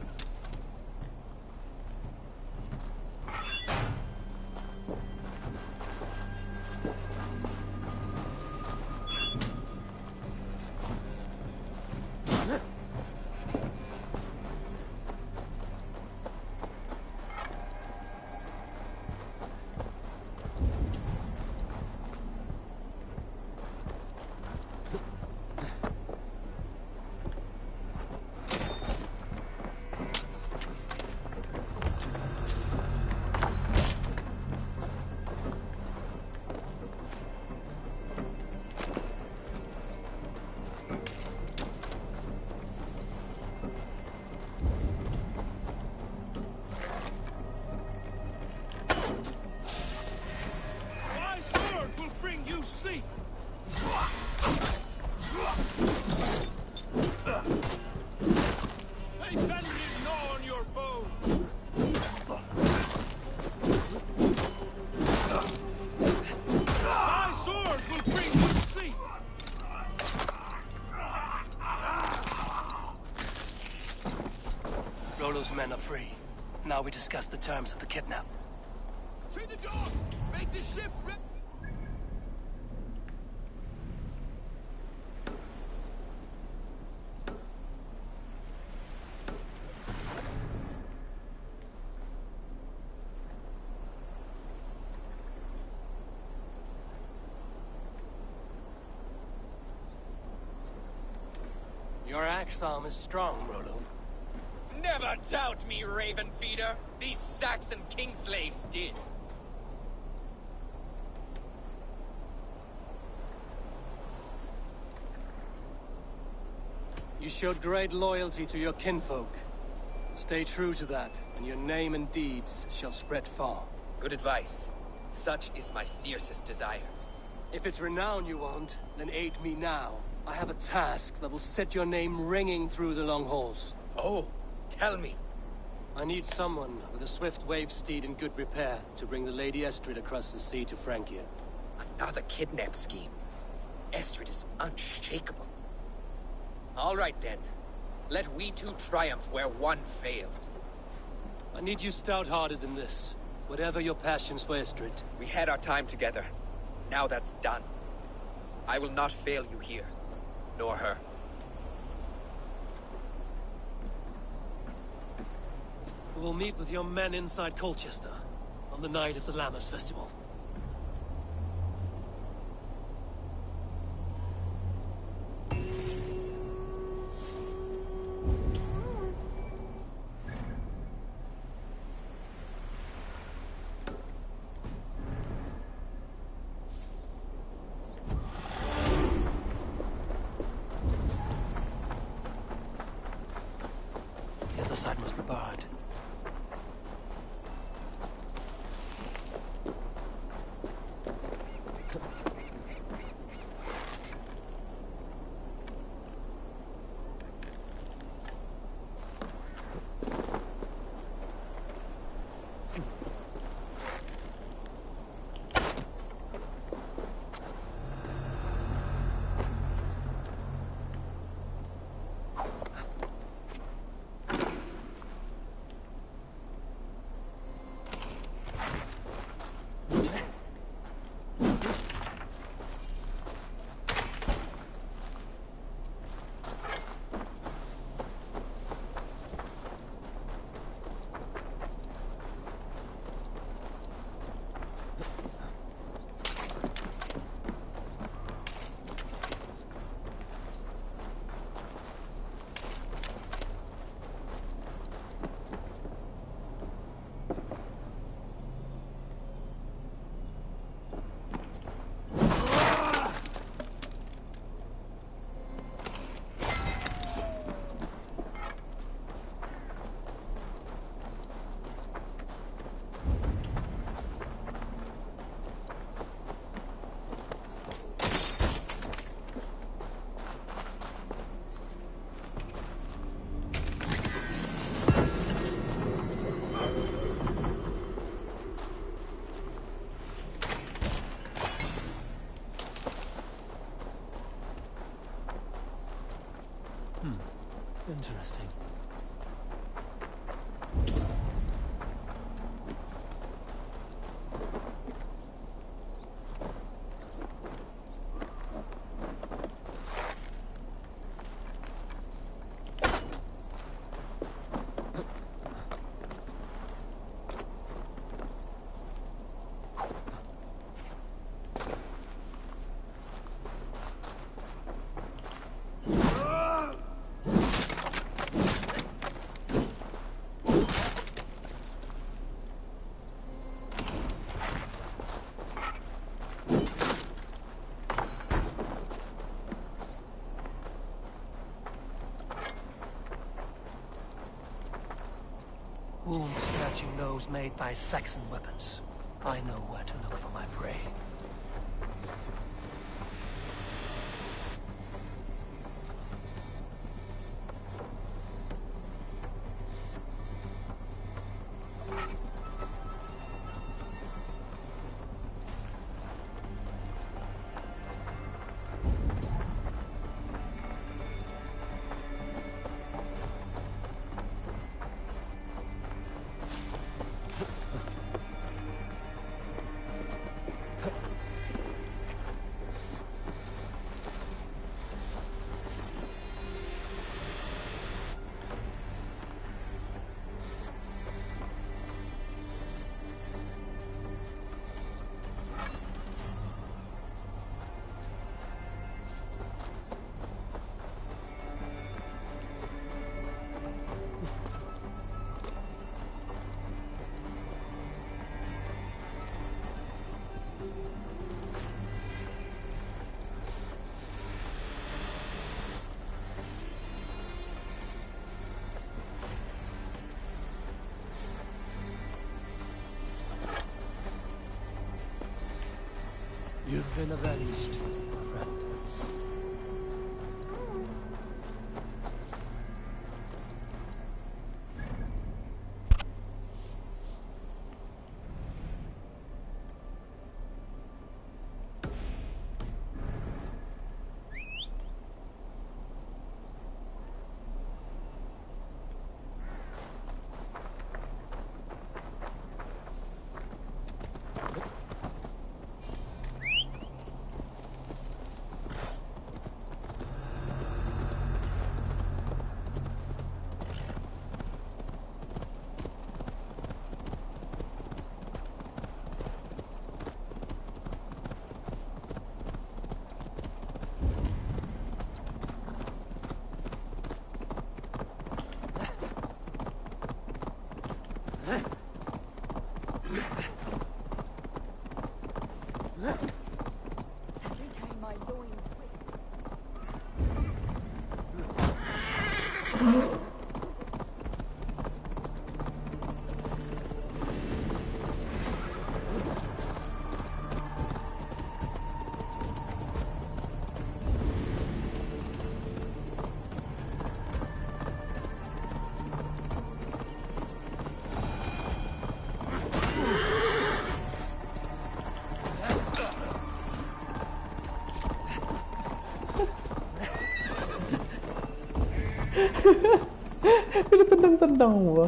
[SPEAKER 7] My sword will bring you sleep. May Fenrir gnaw on your bone. My sword will bring you sleep.
[SPEAKER 3] Rollo's men are free. Now we discuss the terms of the kidnap.
[SPEAKER 7] To the door! Make the ship
[SPEAKER 3] Your axe arm is strong, Rollo.
[SPEAKER 17] Never doubt me, Raven Feeder. These Saxon king slaves did.
[SPEAKER 3] You showed great loyalty to your kinfolk. Stay true to that, and your name and deeds shall spread far.
[SPEAKER 17] Good advice. Such is my fiercest desire.
[SPEAKER 3] If it's renown you want, then aid me now. I have a task that will set your name ringing through the long halls.
[SPEAKER 17] Oh, tell me.
[SPEAKER 3] I need someone with a swift wave steed in good repair to bring the Lady Estrid across the sea to Francia.
[SPEAKER 17] Another kidnap scheme. Estrid is unshakable. All right then. Let we two triumph where one failed.
[SPEAKER 3] I need you stout-hearted than this. Whatever your passions for Estrid.
[SPEAKER 17] We had our time together. Now that's done. I will not fail you here. Nor her.
[SPEAKER 3] We will meet with your men inside Colchester on the night of the Lammas Festival. The other side must be barred.
[SPEAKER 8] Interesting. Wounds matching those made by Saxon weapons. I know where to look for my prey. You've been avenged, friend.
[SPEAKER 4] Pinatendang-tendang mo ba?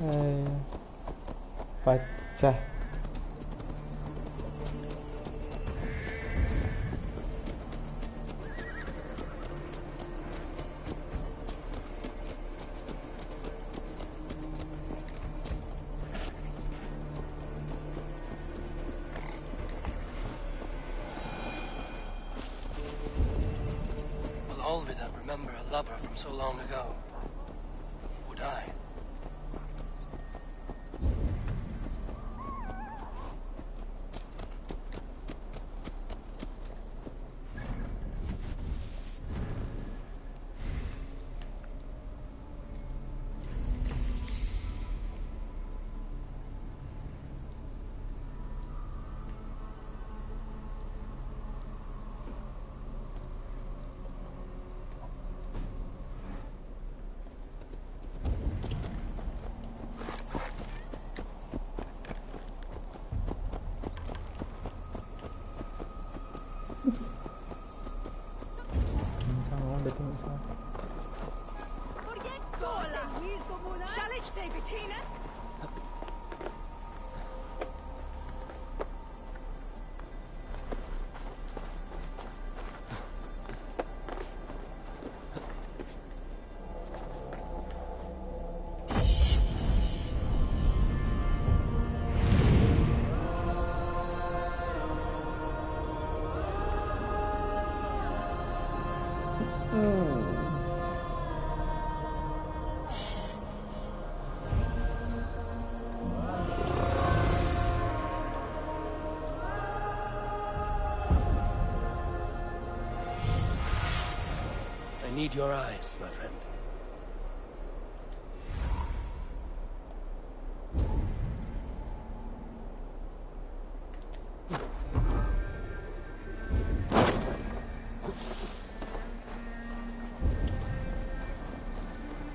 [SPEAKER 4] Ay, pecah.
[SPEAKER 3] Will Olvida remember a lover from so long ago? Would I? I need your eyes, my friend.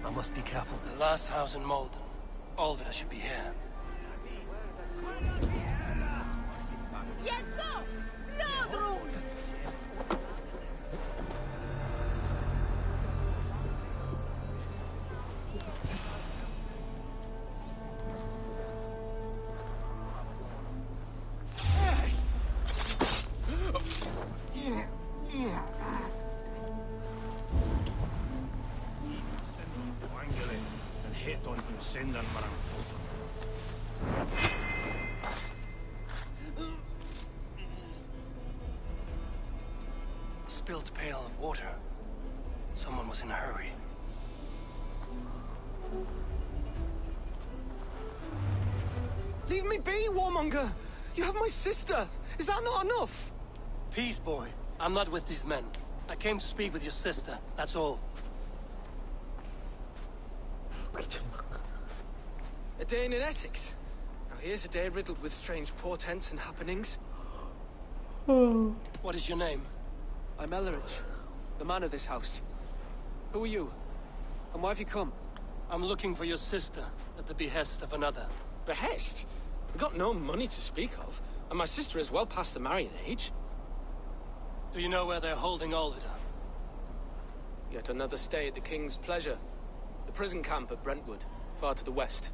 [SPEAKER 3] I must be careful. The last house in Malden. All of it should be here. Spilled pail of water. Someone was in a hurry.
[SPEAKER 15] Leave me be, warmonger! You have my sister! Is that not enough?
[SPEAKER 3] Peace, boy. I'm not with these men. I came to speak with your sister, that's all.
[SPEAKER 15] A day in Essex. Now here's a day riddled with strange portents and happenings.
[SPEAKER 3] What is your name?
[SPEAKER 15] I'm Ellerich, the man of this house. Who are you? And why have you come?
[SPEAKER 3] I'm looking for your sister at the behest of another.
[SPEAKER 15] Behest? We've got no money to speak of, and my sister is well past the marrying age.
[SPEAKER 3] Do you know where they're holding Olvida?
[SPEAKER 15] Yet another stay at the King's pleasure. The prison camp at Brentwood, far to the west.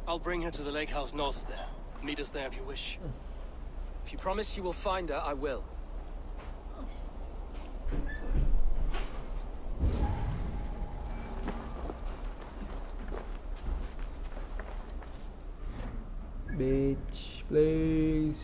[SPEAKER 3] I'll bring her to the lake house north of there. Meet us there if you wish.
[SPEAKER 15] If you promise you will find her, I will.
[SPEAKER 4] Bitch, please.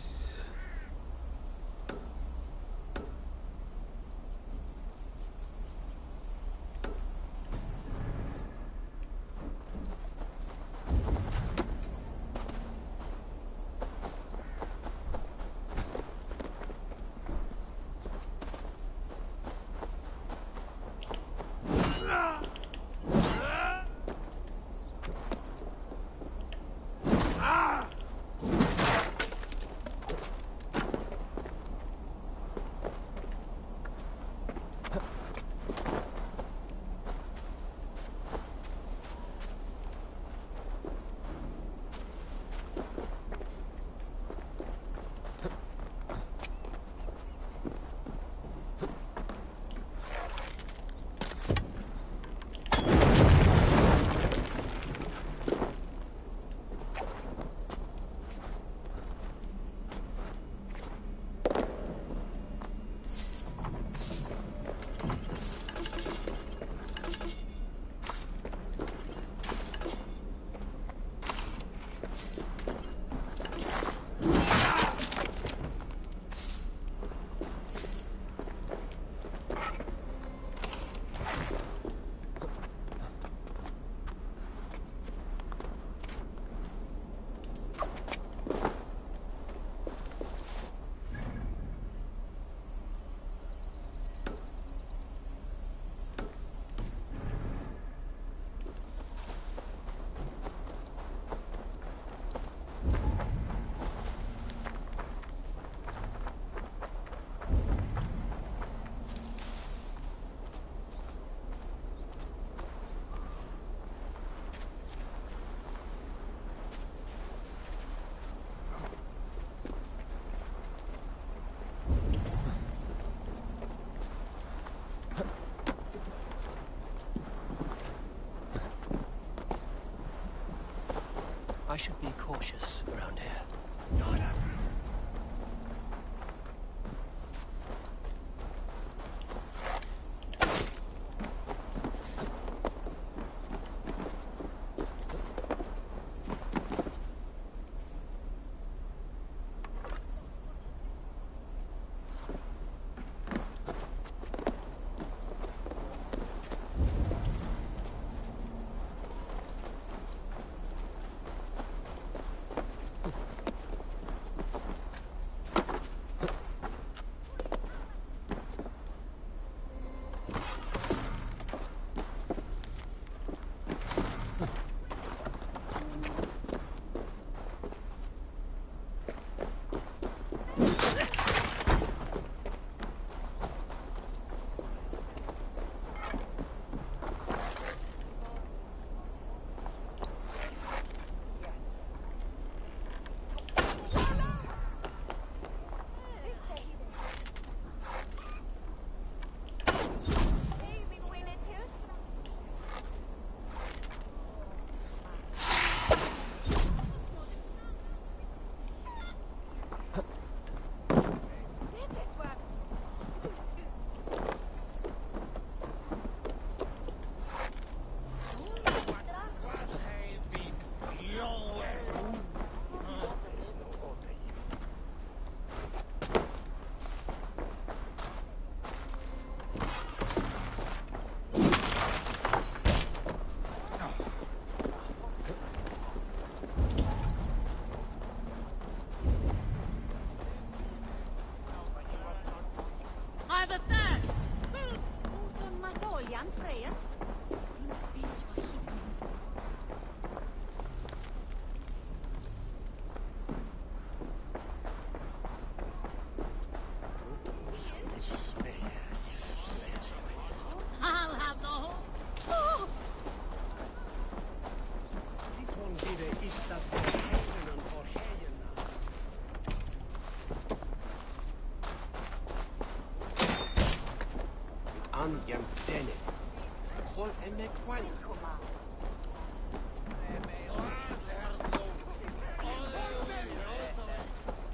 [SPEAKER 3] I should be cautious around here.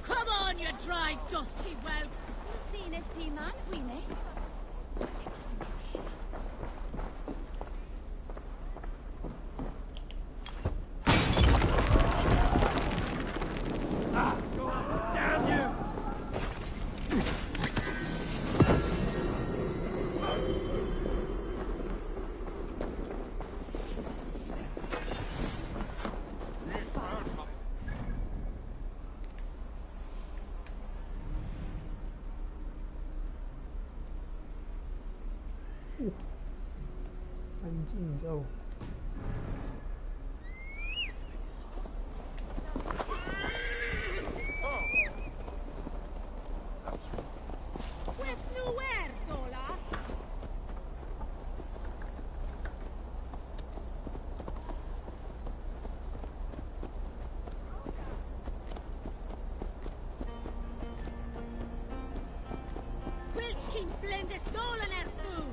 [SPEAKER 6] Come on, you dry, dusty whelp!
[SPEAKER 4] Anjing jauh.
[SPEAKER 6] Wilchkin blende stolen erfu!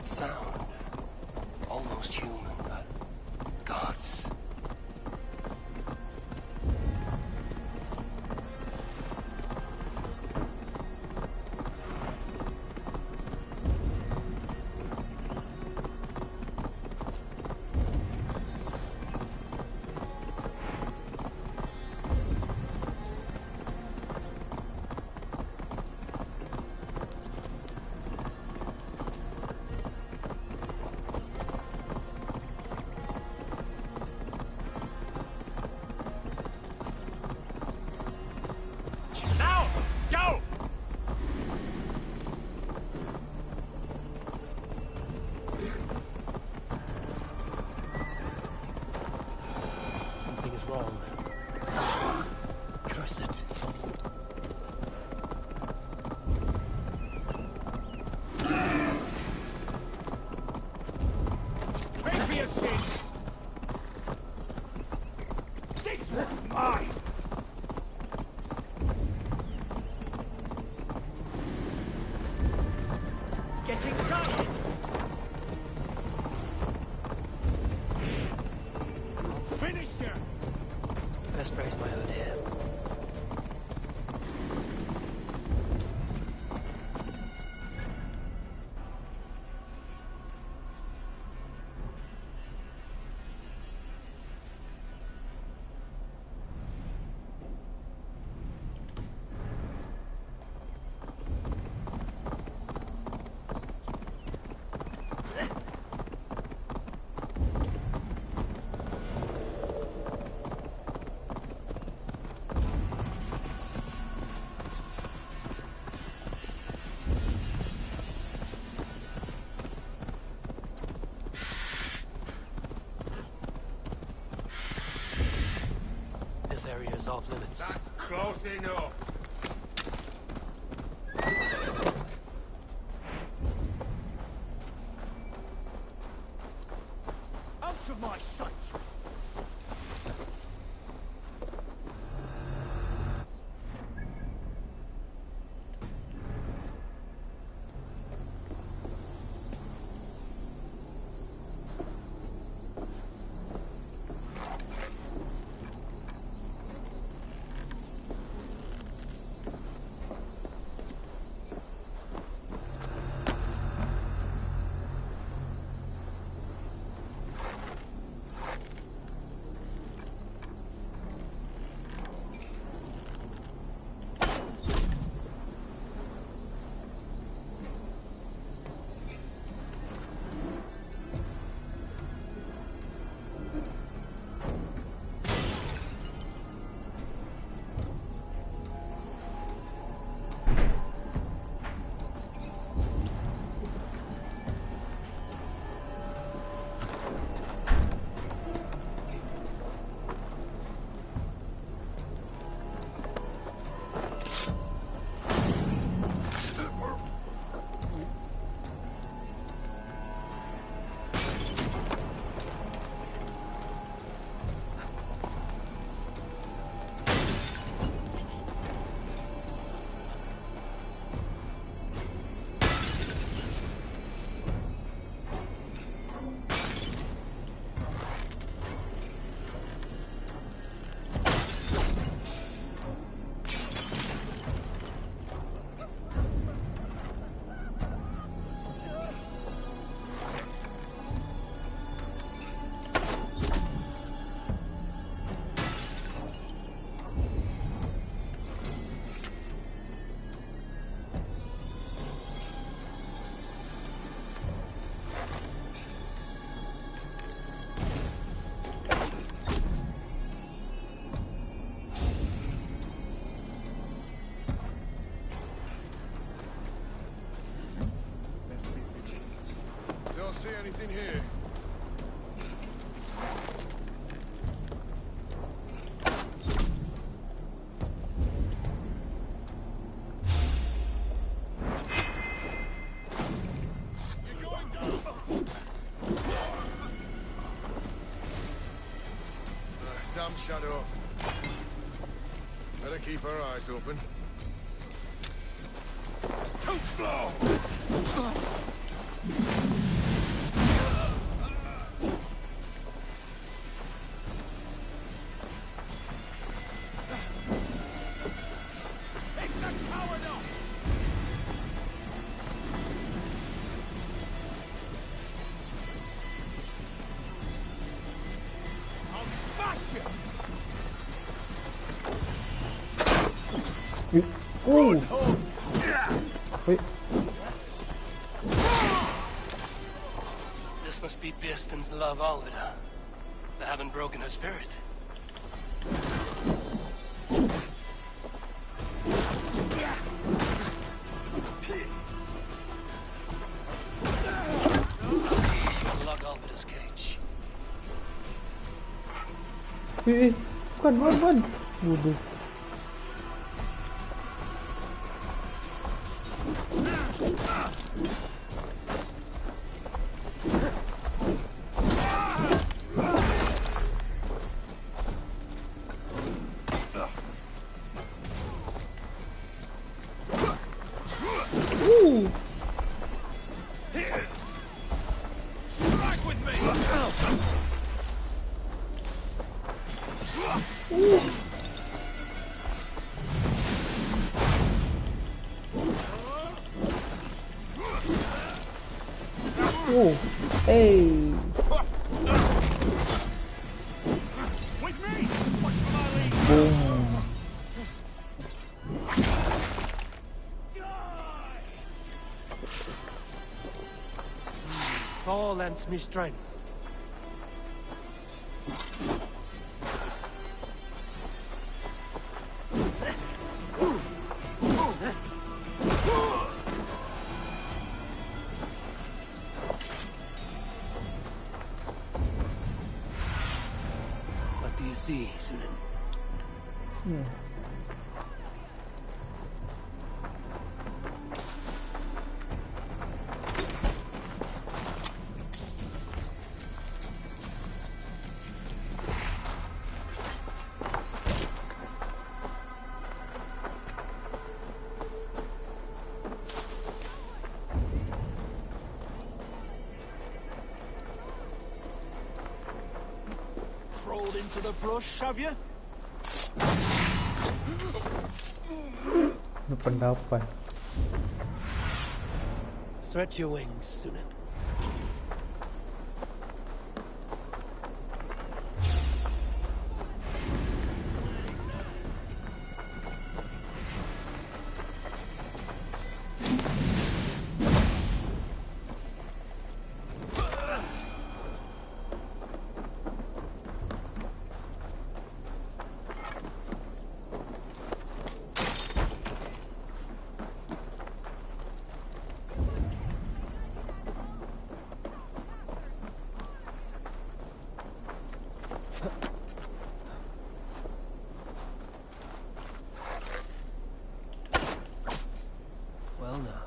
[SPEAKER 3] Sound. Almost human, but gods.
[SPEAKER 7] your sins! This one's mine! Getting tired? I'll finish you!
[SPEAKER 3] Best raise my hood here. This area is off limits.
[SPEAKER 7] That's close enough. Out of my sight!
[SPEAKER 2] See anything here? You're going down. Damn shadow. Better keep our eyes open. Too slow!
[SPEAKER 4] Oh! Wait.
[SPEAKER 3] This must be Birsten's love Alvida. They haven't broken her spirit. Unlock Alvida's cage.
[SPEAKER 4] Bukan. Bodoh. Oh, hey.
[SPEAKER 7] With me! Watch for my lead!
[SPEAKER 4] Boom.
[SPEAKER 16] Thor lends me strength.
[SPEAKER 15] What do you see, Sunan?
[SPEAKER 16] Crawled into the brush, have you?
[SPEAKER 4] Ini pendapat.
[SPEAKER 16] Stretch your wings, Sunan.
[SPEAKER 15] Well now.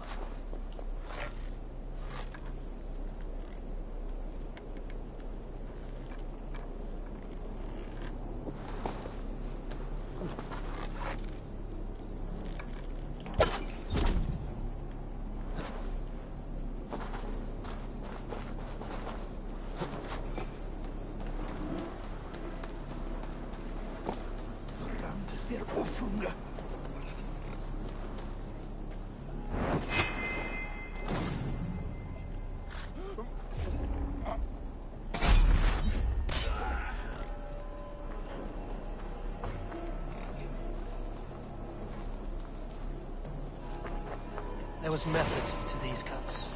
[SPEAKER 3] There was method to these cuts.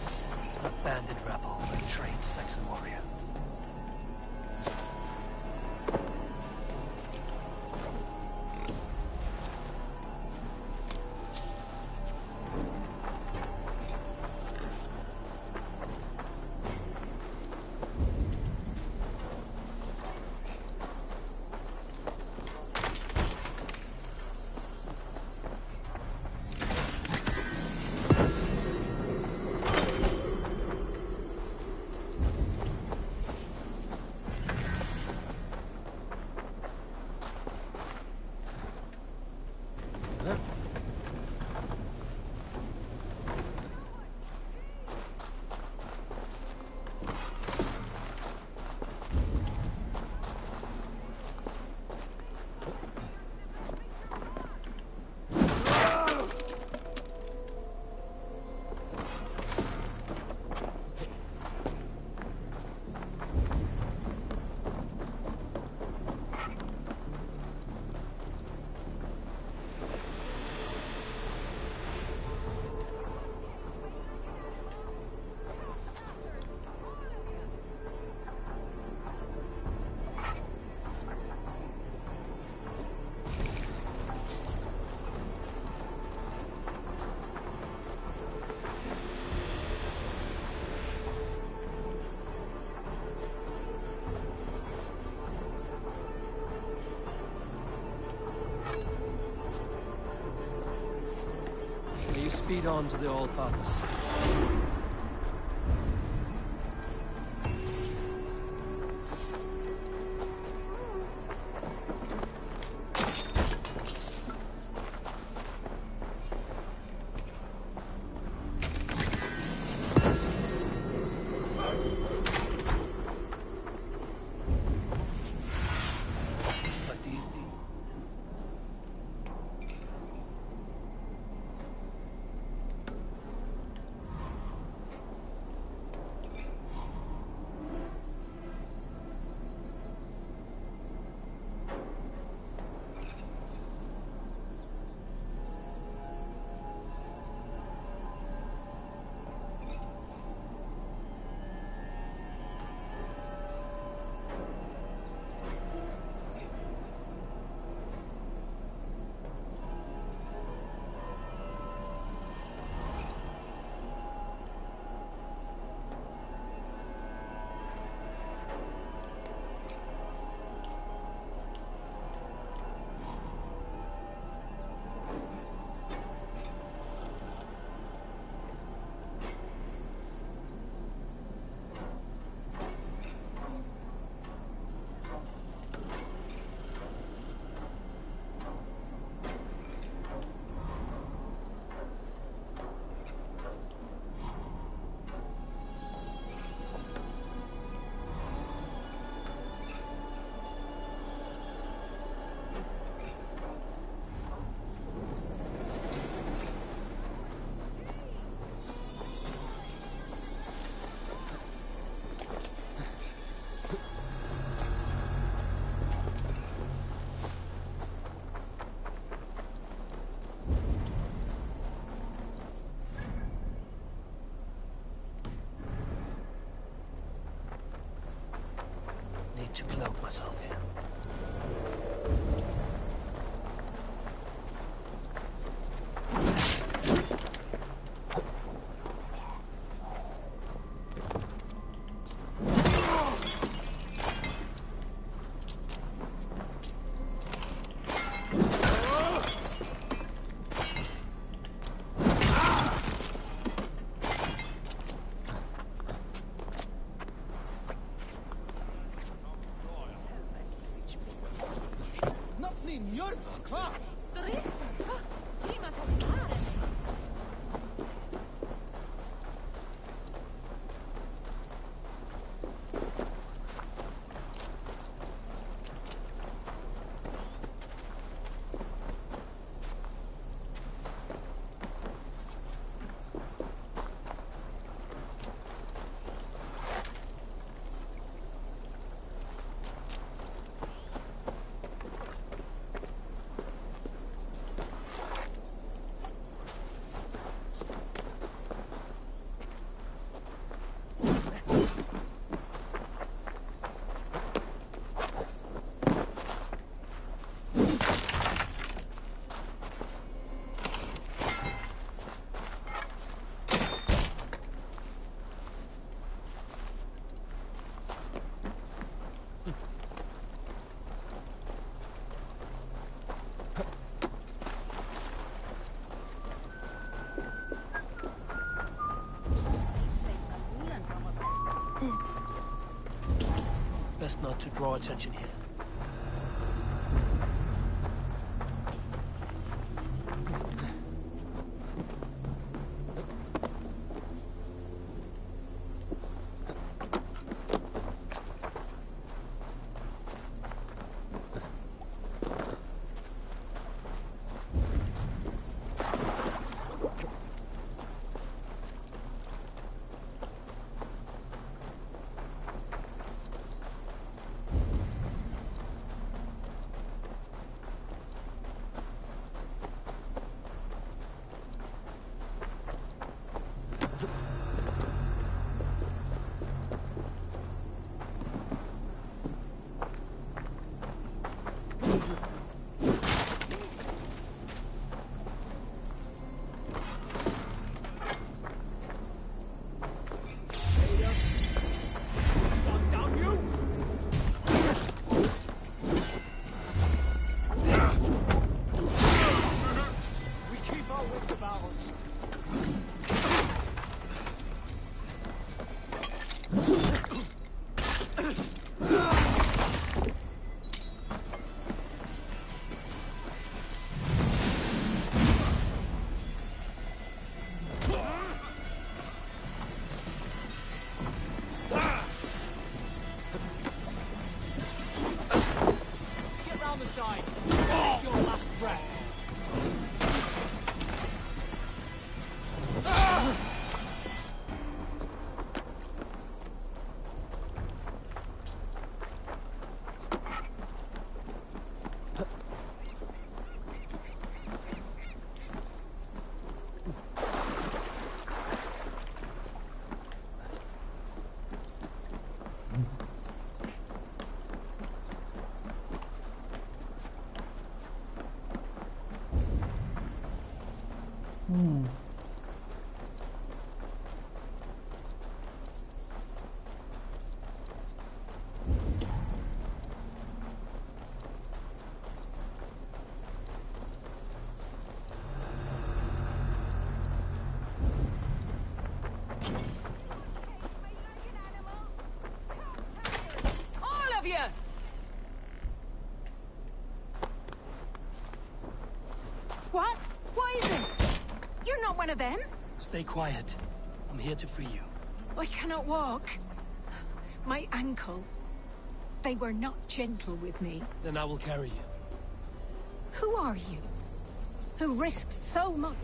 [SPEAKER 3] A bandit rebel, a trained Saxon warrior.
[SPEAKER 15] Speed on to the All-Father's. What do you see?
[SPEAKER 3] Best not to draw attention here.
[SPEAKER 18] What? What is this? You're not one of them?
[SPEAKER 3] Stay quiet. I'm here to free you.
[SPEAKER 18] I cannot walk. My ankle. They were not gentle with me.
[SPEAKER 3] Then I will carry you.
[SPEAKER 18] Who are you? Who risked so much?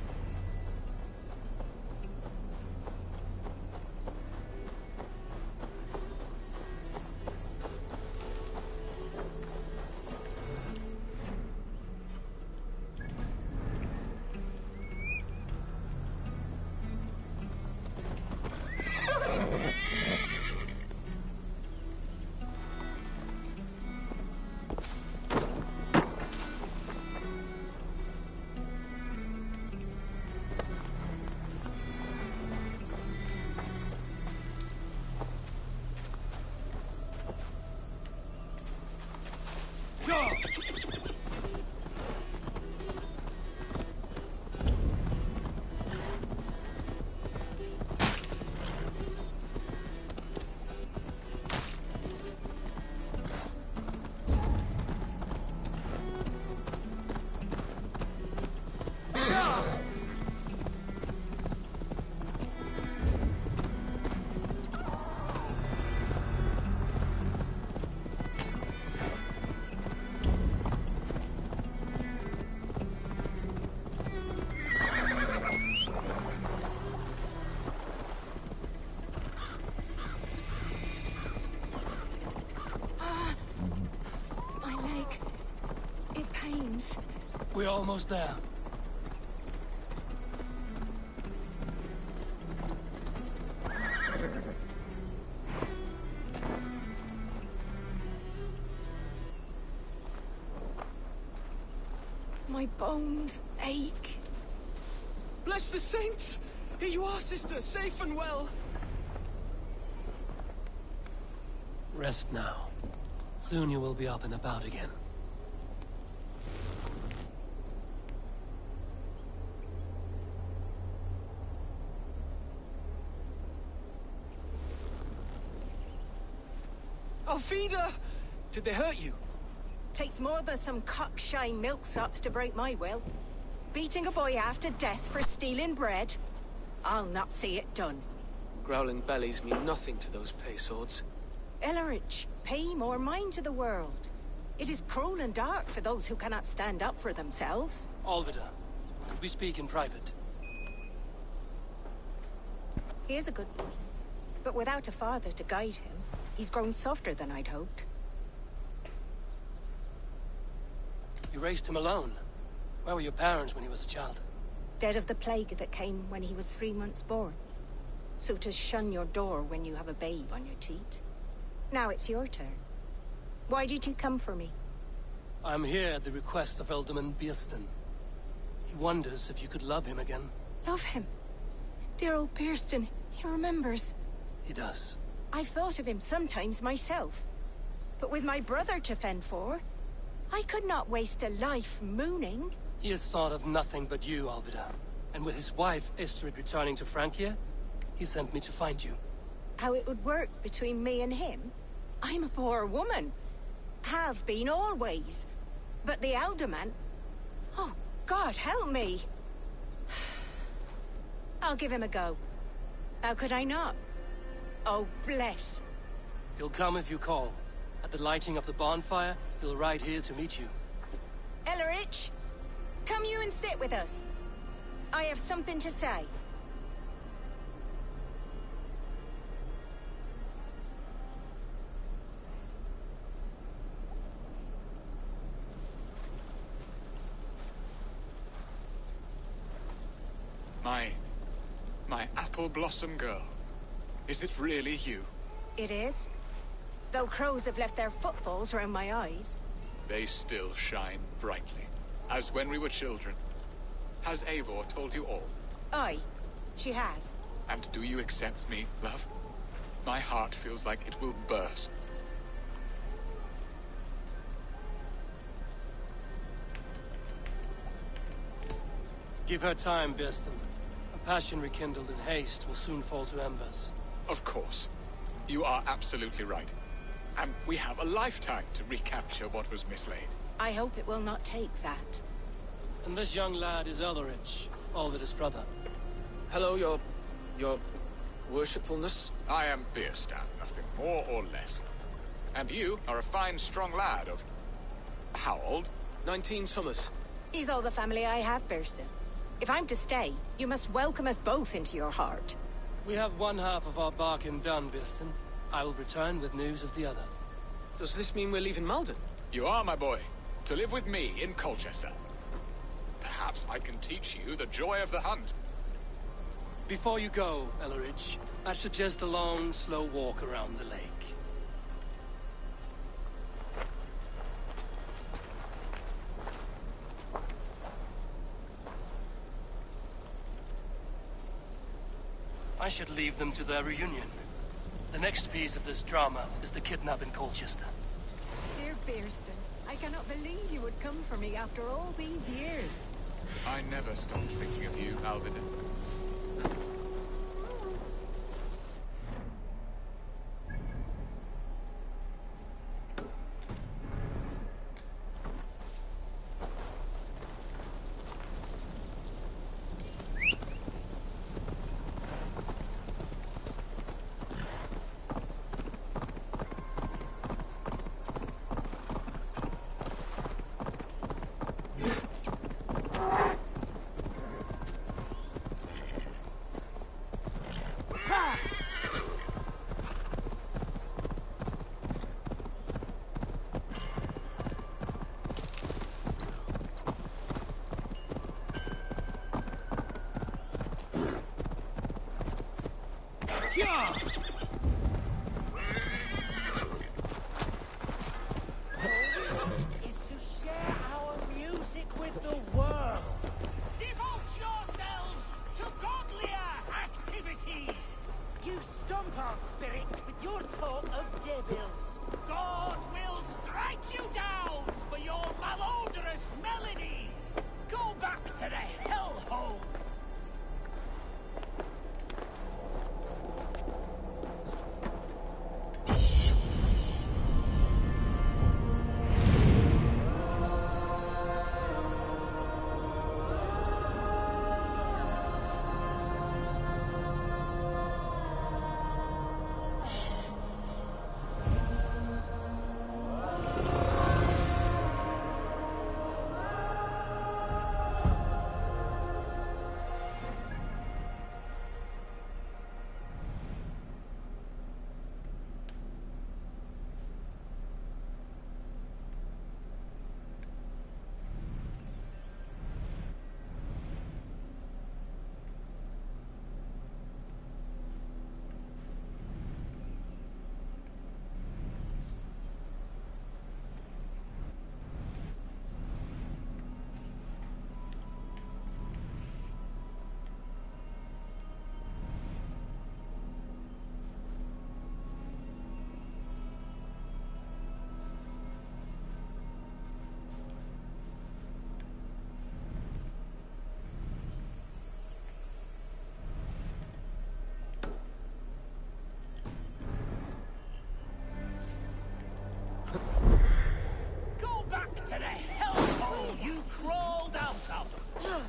[SPEAKER 3] We're almost there.
[SPEAKER 18] My bones ache.
[SPEAKER 15] Bless the saints! Here you are, sister, safe and well.
[SPEAKER 3] Rest now. Soon you will be up and about again.
[SPEAKER 15] Alfida! Did they hurt you?
[SPEAKER 18] Takes more than some cockshy milksops to break my will. Beating a boy half to death for stealing bread? I'll not see it done.
[SPEAKER 15] Growling bellies mean nothing to those pay swords.
[SPEAKER 18] Ellerich, pay more mind to the world. It is cruel and dark for those who cannot stand up for themselves.
[SPEAKER 3] Alvida, could we speak in private?
[SPEAKER 18] He is a good boy, but without a father to guide him, he's grown softer than I'd hoped.
[SPEAKER 3] You raised him alone. Where were your parents when he was a child?
[SPEAKER 18] Dead of the plague that came when he was 3 months born. So to shun your door when you have a babe on your teat. Now it's your turn. Why did you come for me?
[SPEAKER 3] I'm here at the request of Alderman Beerston. He wonders if you could love him again.
[SPEAKER 18] Love him? Dear old Beerston, he remembers.
[SPEAKER 3] He does.
[SPEAKER 18] I've thought of him sometimes myself. But with my brother to fend for, I could not waste a life mooning.
[SPEAKER 3] He has thought of nothing but you, Alvida. And with his wife, Istrid, returning to Francia, he sent me to find you.
[SPEAKER 18] How it would work between me and him? I'm a poor woman. Have been always. But the alderman... Oh, God help me! I'll give him a go. How could I not? Oh, bless.
[SPEAKER 3] He'll come if you call. At the lighting of the bonfire, he'll ride here to meet you.
[SPEAKER 18] Ellerich, come you and sit with us. I have something to say.
[SPEAKER 13] My apple blossom girl. Is it really you?
[SPEAKER 18] It is. Though crows have left their footfalls around my eyes.
[SPEAKER 13] They still shine brightly, as when we were children. Has Eivor told you all?
[SPEAKER 18] Aye, she has.
[SPEAKER 13] And do you accept me, love? My heart feels like it will burst.
[SPEAKER 3] Give her time, Beerston. A passion rekindled in haste will soon fall to embers.
[SPEAKER 13] Of course. You are absolutely right. And we have a lifetime to recapture what was mislaid.
[SPEAKER 18] I hope it will not take that.
[SPEAKER 3] And this young lad is Ellerich, Alvida's brother.
[SPEAKER 15] Hello, your worshipfulness.
[SPEAKER 13] I am Beerstan, nothing more or less. And you are a fine, strong lad of... how old?
[SPEAKER 15] 19 summers.
[SPEAKER 18] He's all the family I have, Beerston. If I'm to stay, you must welcome us both into your heart.
[SPEAKER 3] We have one half of our bargain done, Beerston. I will return with news of the other.
[SPEAKER 15] Does this mean we're leaving Malden?
[SPEAKER 13] You are, my boy. To live with me in Colchester. Perhaps I can teach you the joy of the hunt.
[SPEAKER 3] Before you go, Ellerich, I'd suggest a long, slow walk around the lake. I should leave them to their reunion. The next piece of this drama is the kidnap in Colchester.
[SPEAKER 18] Dear Beerston, I cannot believe you would come for me after all these years.
[SPEAKER 13] I never stopped thinking of you, Alvida.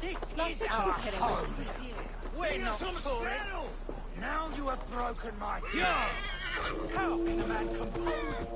[SPEAKER 20] This is our home. We're not tourists. Now you have broken my heart. How can a man compose?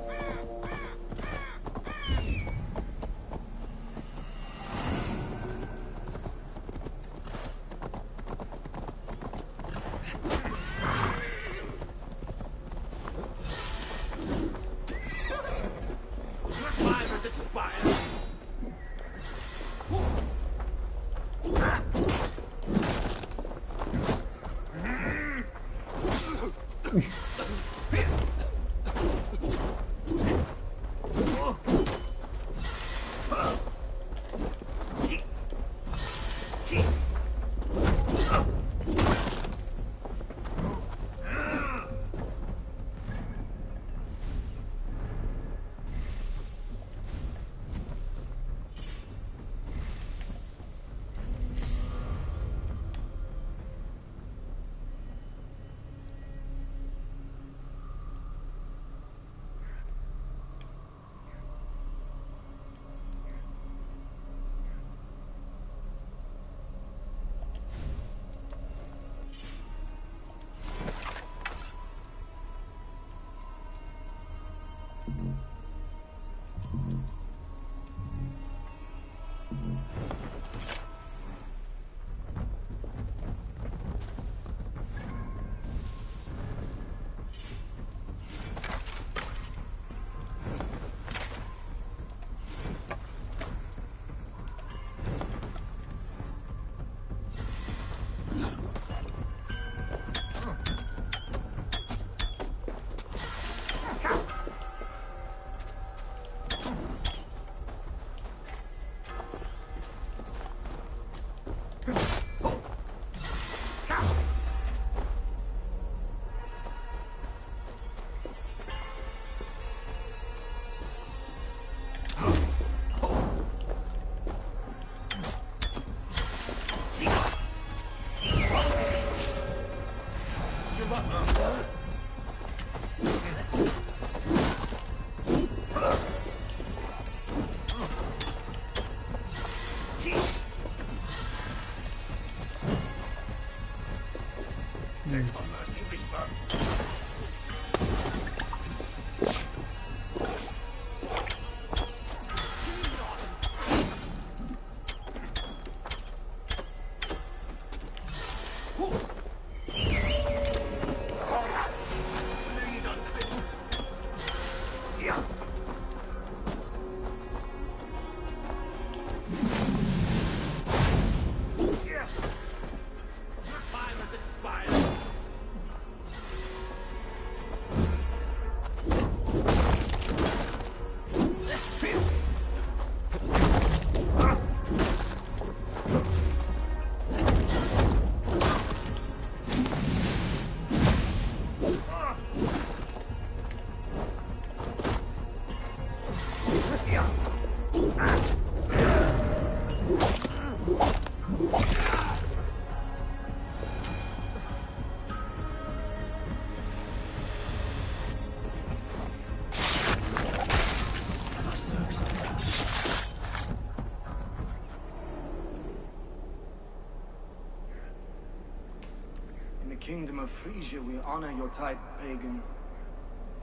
[SPEAKER 21] Kingdom of Frisia, we honor your type, pagan.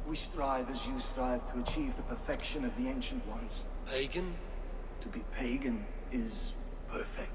[SPEAKER 21] We strive as you strive to achieve the perfection of the Ancient Ones.
[SPEAKER 3] Pagan?
[SPEAKER 21] To be pagan is perfect.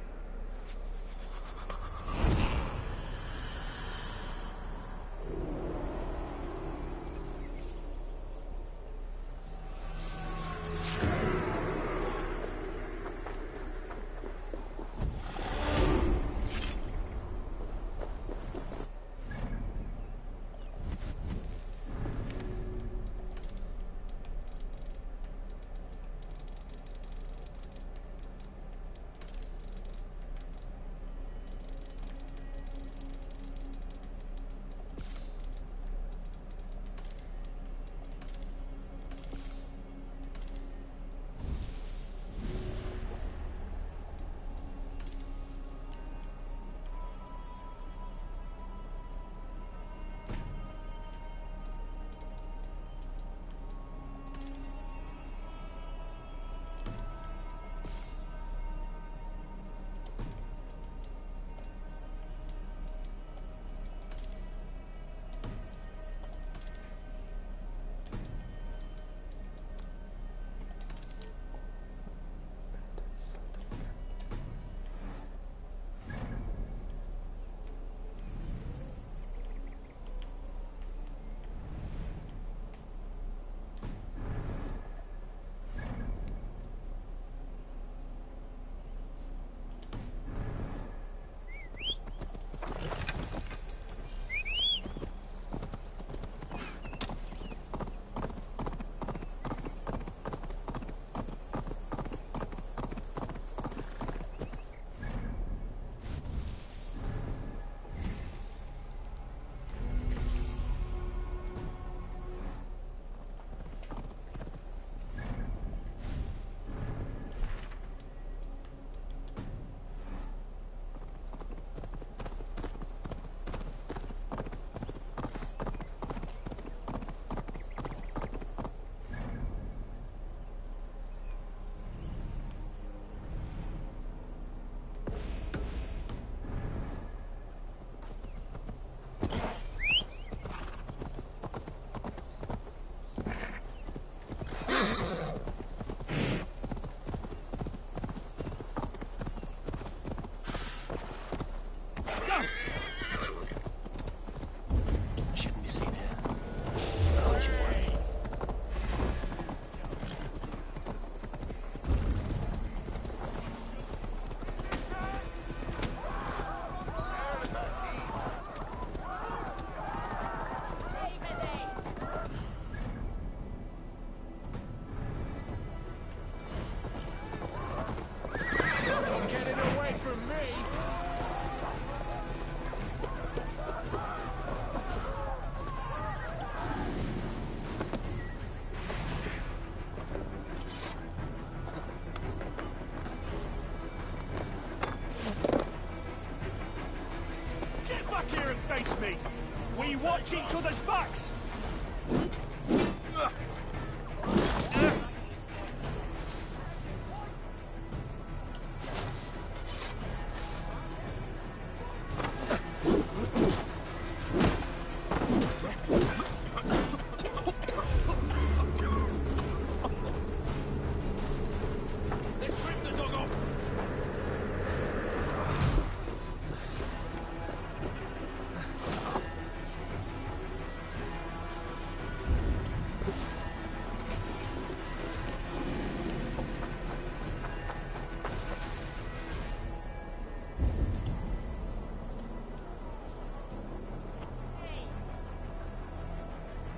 [SPEAKER 16] watch each other's backs!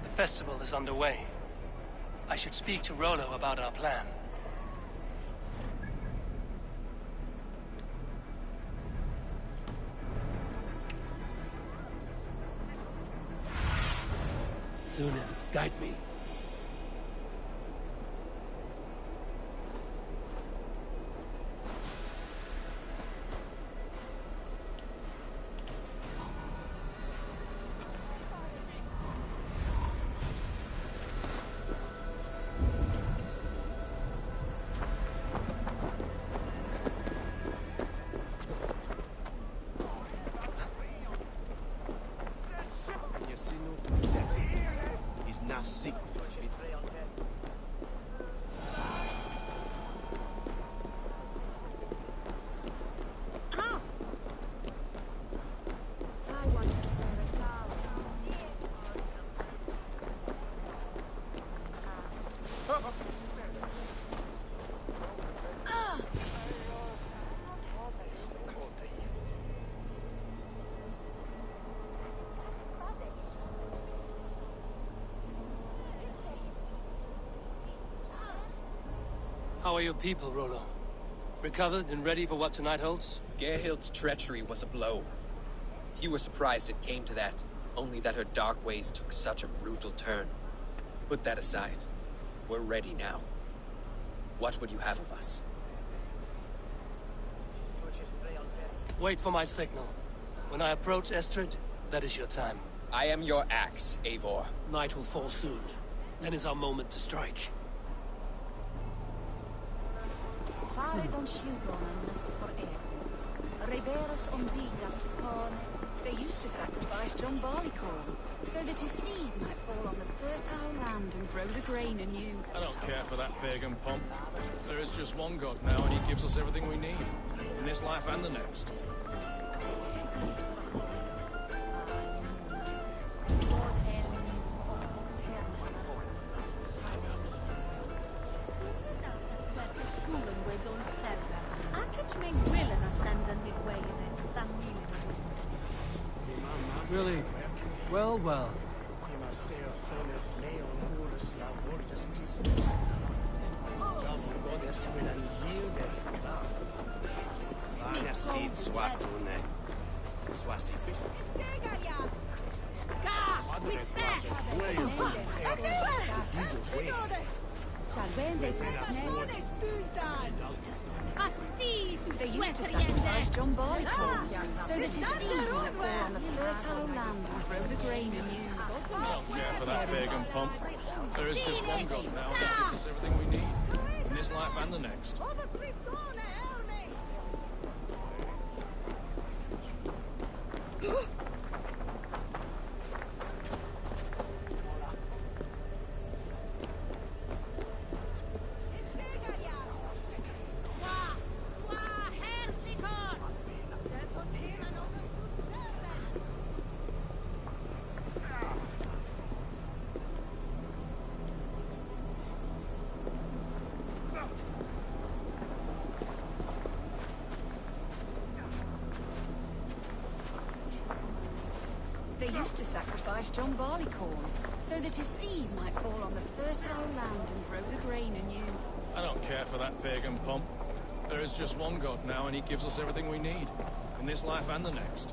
[SPEAKER 3] The festival is underway. I should speak to Rollo about our plan.
[SPEAKER 1] Sunan, guide me.
[SPEAKER 3] How are your people, Rollo? Recovered and ready for what tonight holds?
[SPEAKER 17] Gerhild's treachery was a blow. Few were surprised it came to that, only that her dark ways took such a brutal turn. Put that aside. We're ready now. What would you have of us?
[SPEAKER 3] Wait for my signal. When I approach Estrid, that is your time.
[SPEAKER 17] I am your axe, Eivor.
[SPEAKER 3] Night will fall soon. Then is our moment to strike.
[SPEAKER 22] They used to sacrifice John Barleycorn, so that his seed might fall on the fertile land and grow the grain anew.
[SPEAKER 2] I don't care for that pagan pomp. There is just one God now, and he gives us everything we need. In this life and the next.
[SPEAKER 3] Really? Well, well.
[SPEAKER 22] They used to sacrifice John Barleycorn, so that his seed might fall on the fertile land and grow the grain anew.
[SPEAKER 2] I don't care for that pagan pomp. There is just one God now, and he gives us everything we need. In this life and the next.
[SPEAKER 22] They used to sacrifice John Barleycorn, so that his seed might fall on the fertile land and grow the grain anew.
[SPEAKER 2] I don't care for that pagan pomp. There is just one God now, and he gives us everything we need. In this life and the next.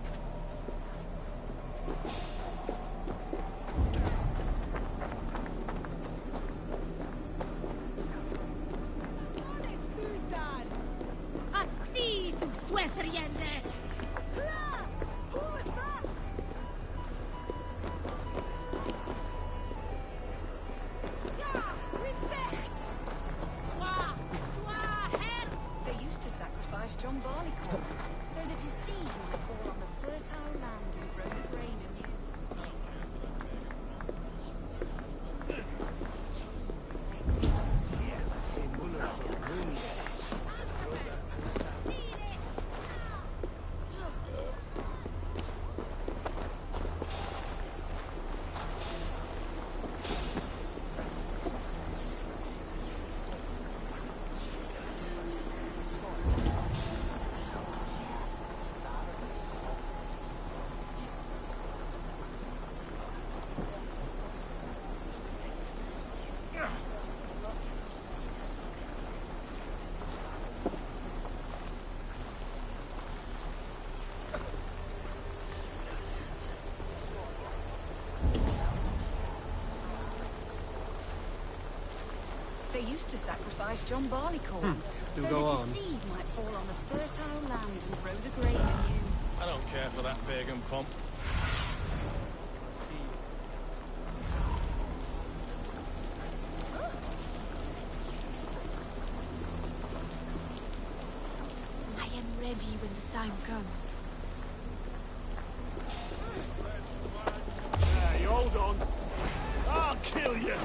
[SPEAKER 22] They used to sacrifice John Barleycorn, so
[SPEAKER 1] go
[SPEAKER 22] that his
[SPEAKER 1] on.
[SPEAKER 22] seed might fall on the fertile land and grow the grain anew.
[SPEAKER 16] I don't care for that pagan pomp.
[SPEAKER 6] I am ready when the time comes.
[SPEAKER 16] Hey, hold on. I'll kill you.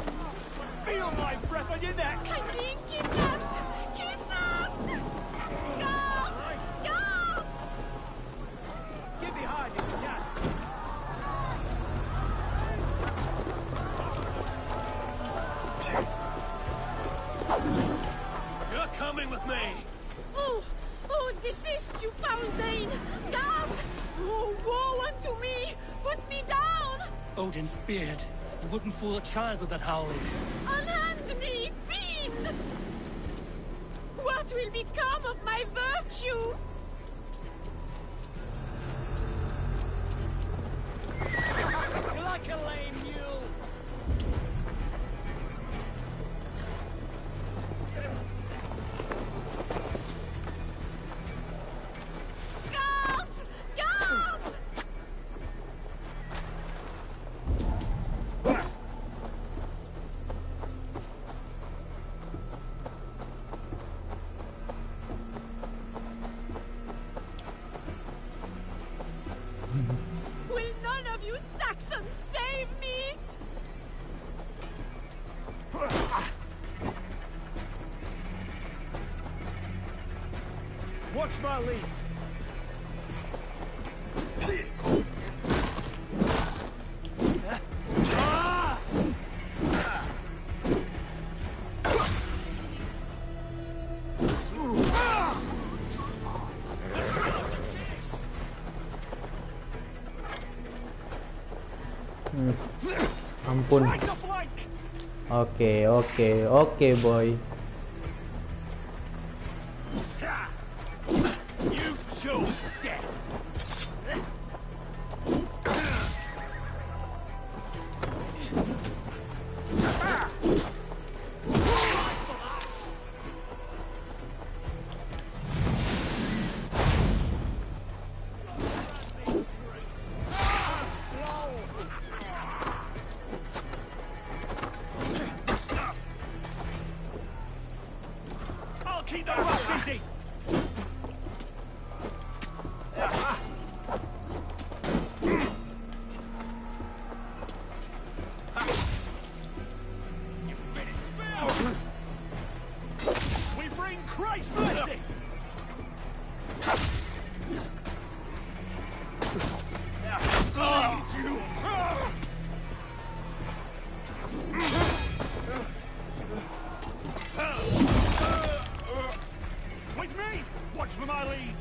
[SPEAKER 16] Feel my breath on your neck.
[SPEAKER 6] I'm being kidnapped! Kidnapped! Guards! Guards!
[SPEAKER 16] Get behind if you can. You're coming with me.
[SPEAKER 6] Oh! Oh, desist, you foul Dane! Guards! Oh, woe unto me! Put me down!
[SPEAKER 3] Odin's beard. You wouldn't fool a child with that howling.
[SPEAKER 6] Unhand me, fiend! What will become of my virtue?
[SPEAKER 16] You're like a lame mule.
[SPEAKER 6] Guards! Guards! Will none of you Saxons save me?
[SPEAKER 16] Watch my lead.
[SPEAKER 4] Ampun. Oke boy.
[SPEAKER 16] You chose death. I'll keep the rock busy. We bring Christ's mercy. You. With me! Watch for my lead!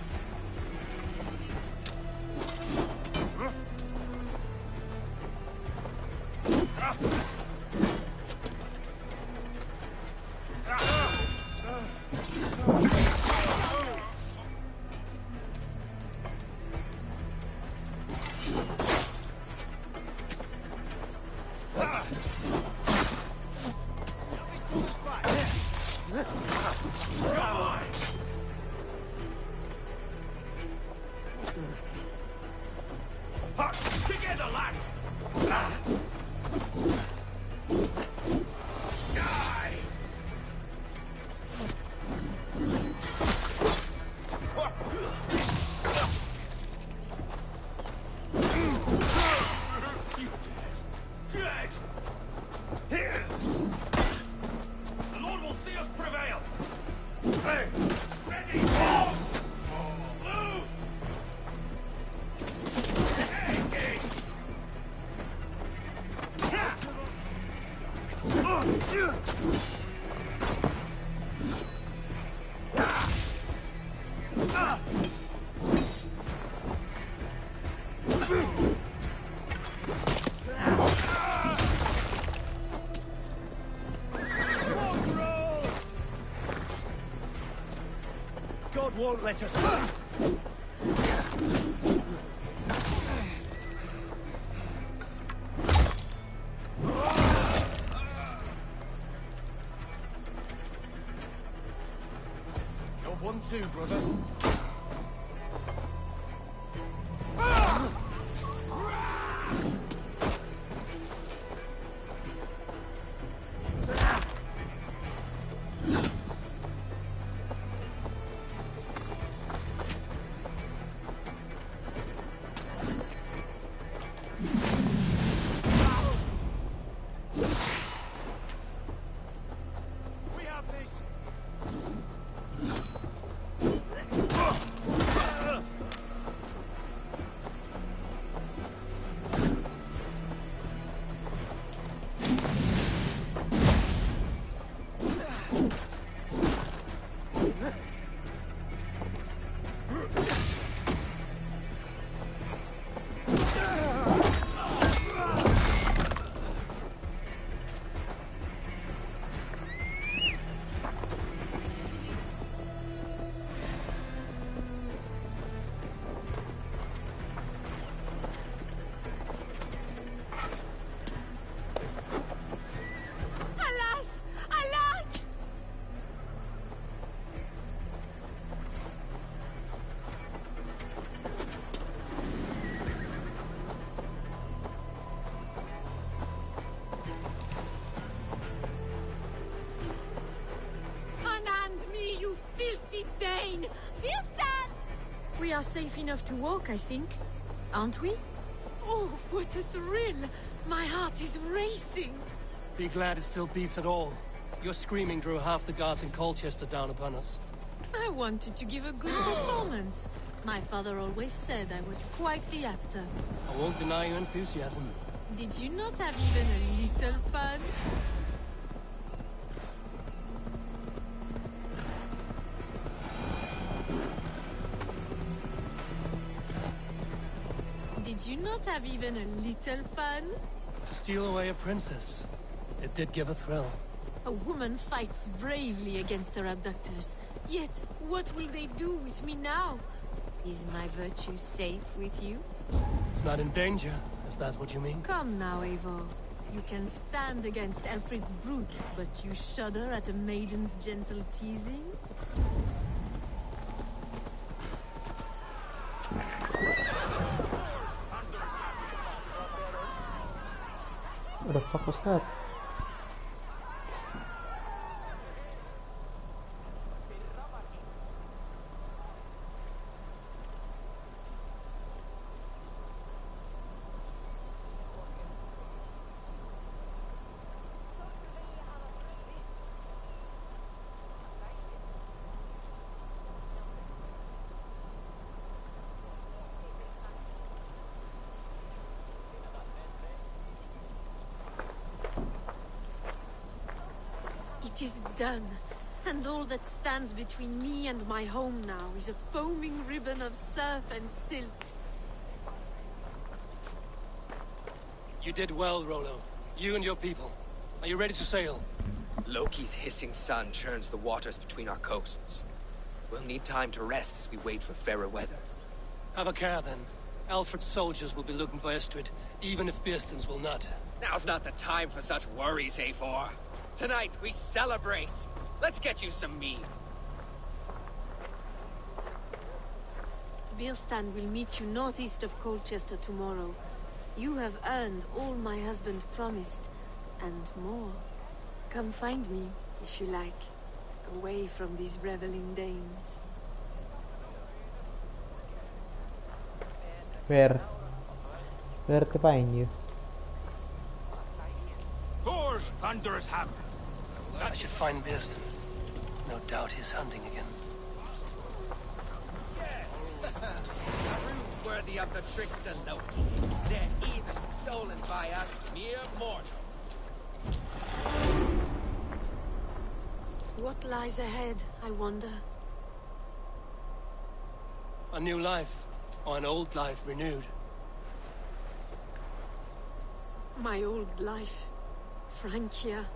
[SPEAKER 16] Together, lad! Die! Here! The Lord will see us prevail! Hey! Ready! Move! God won't let us. Round two, brother.
[SPEAKER 6] We are safe enough to walk, I think. Aren't we? Oh, what a thrill! My heart is racing!
[SPEAKER 3] Be glad it still beats at all. Your screaming drew half the guards in Colchester down upon us.
[SPEAKER 6] I wanted to give a good performance. My father always said I was quite the actor.
[SPEAKER 3] I won't deny your enthusiasm.
[SPEAKER 6] Did you not have even a little fun? Did you not have even a little fun?
[SPEAKER 3] To steal away a princess. It did give a thrill.
[SPEAKER 6] A woman fights bravely against her abductors. Yet, what will they do with me now? Is my virtue safe with you?
[SPEAKER 3] It's not in danger, if that's what you mean.
[SPEAKER 6] Come now, Eivor. You can stand against Alfred's brutes, but you shudder at a maiden's gentle teasing?
[SPEAKER 4] What the fuck was that?
[SPEAKER 6] It is done, and all that stands between me and my home now is a foaming ribbon of surf and silt.
[SPEAKER 3] You did well, Rollo. You and your people. Are you ready to sail?
[SPEAKER 17] Loki's hissing sun churns the waters between our coasts. We'll need time to rest as we wait for fairer weather.
[SPEAKER 3] Have a care, then. Alfred's soldiers will be looking for Estrid, even if Birsten's will not.
[SPEAKER 17] Now's not the time for such worries, A4. Tonight, we celebrate! Let's get you some mead.
[SPEAKER 6] Birstan will meet you northeast of Colchester tomorrow. You have earned all my husband promised, and more. Come find me, if you like, away from these reveling Danes.
[SPEAKER 4] Where to find you?
[SPEAKER 19] Thor's thunderous hammer.
[SPEAKER 3] I should find Birsten. No doubt he's hunting again.
[SPEAKER 17] Yes! A rune's worthy of the trickster Loki. They're even stolen by us mere mortals.
[SPEAKER 6] What lies ahead, I wonder?
[SPEAKER 3] A new life, or an old life renewed.
[SPEAKER 6] My old life. Francia.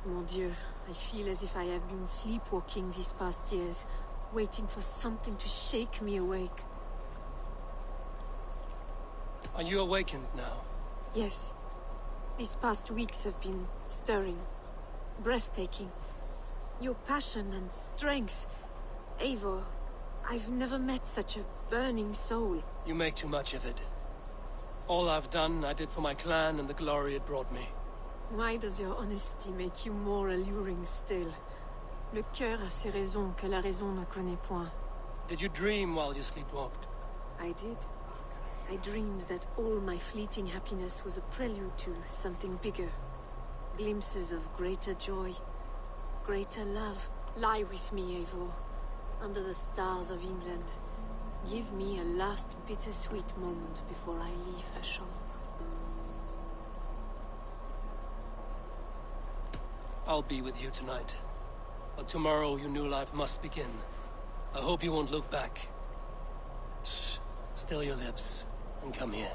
[SPEAKER 6] Mon Dieu, I feel as if I have been sleepwalking these past years, waiting for something to shake me awake.
[SPEAKER 3] Are you awakened now?
[SPEAKER 6] Yes. These past weeks have been stirring, breathtaking. Your passion and strength. Eivor, I've never met such a burning soul.
[SPEAKER 3] You make too much of it. All I've done, I did for my clan and the glory it brought me.
[SPEAKER 6] Why does your honesty make you more alluring still? Le cœur a ses raisons que la raison ne connaît point.
[SPEAKER 3] Did you dream while you sleepwalked?
[SPEAKER 6] I did. I dreamed that all my fleeting happiness was a prelude to something bigger. Glimpses of greater joy, greater love. Lie with me, Eivor, under the stars of England. Give me a last bittersweet moment before I leave her shores.
[SPEAKER 3] I'll be with you tonight. But tomorrow your new life must begin. I hope you won't look back. Shh. Still your lips and come here.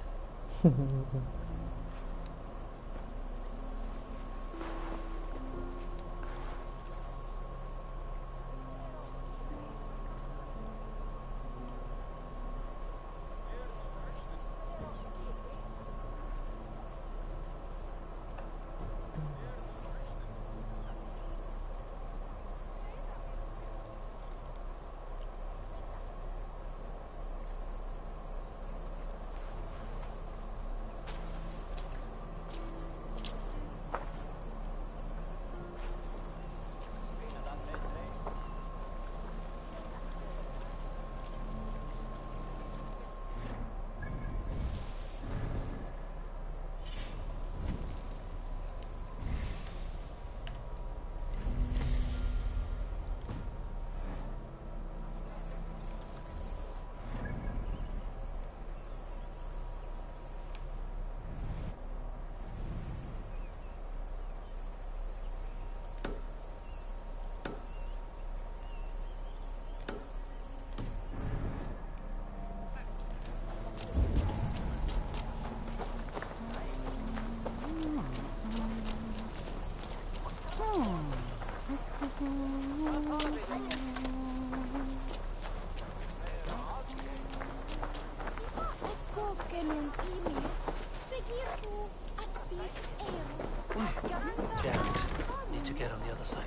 [SPEAKER 3] Jammed. Need to get on the other side.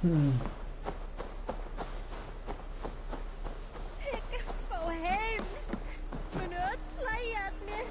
[SPEAKER 22] Ik zo heems. Meneer Tlayat me.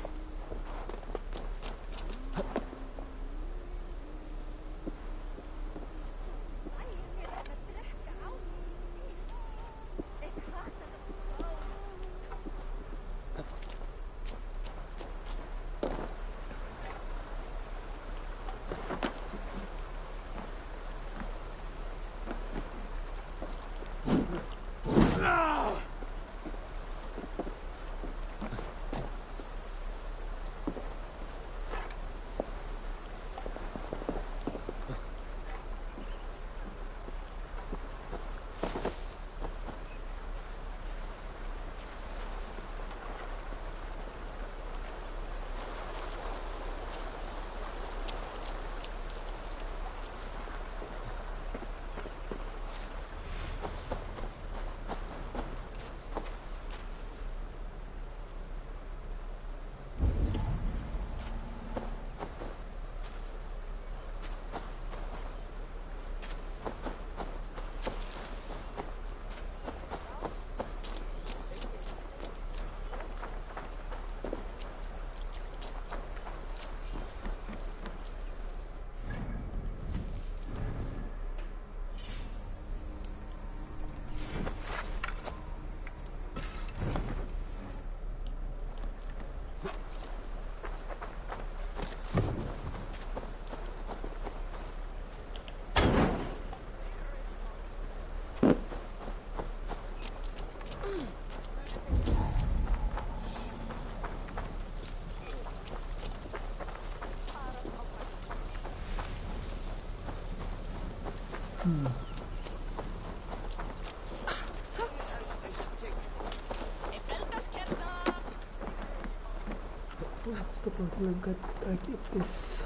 [SPEAKER 4] What's the problem? I get this.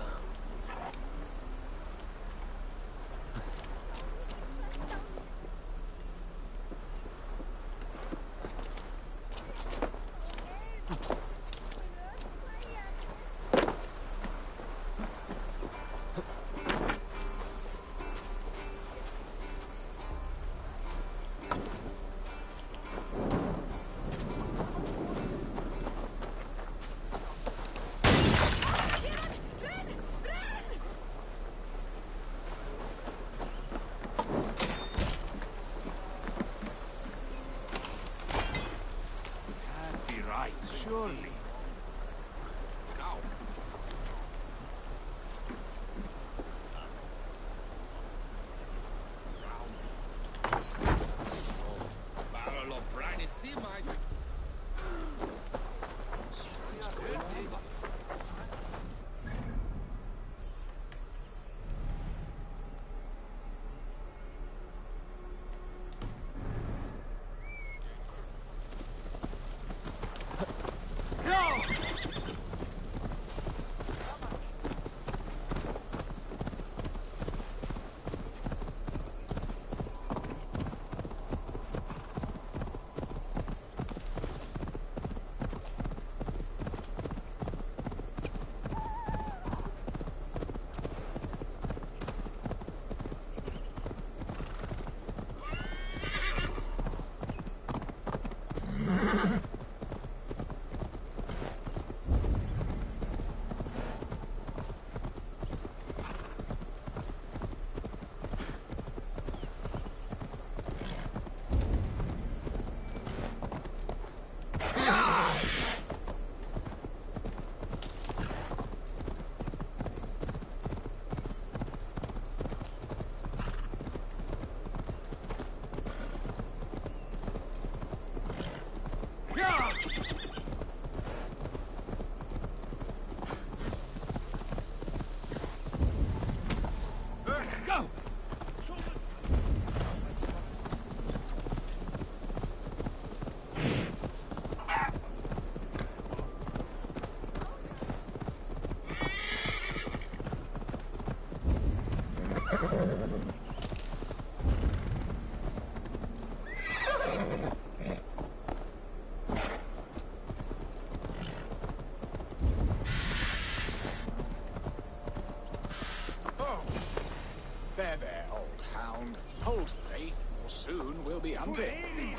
[SPEAKER 13] be hunting.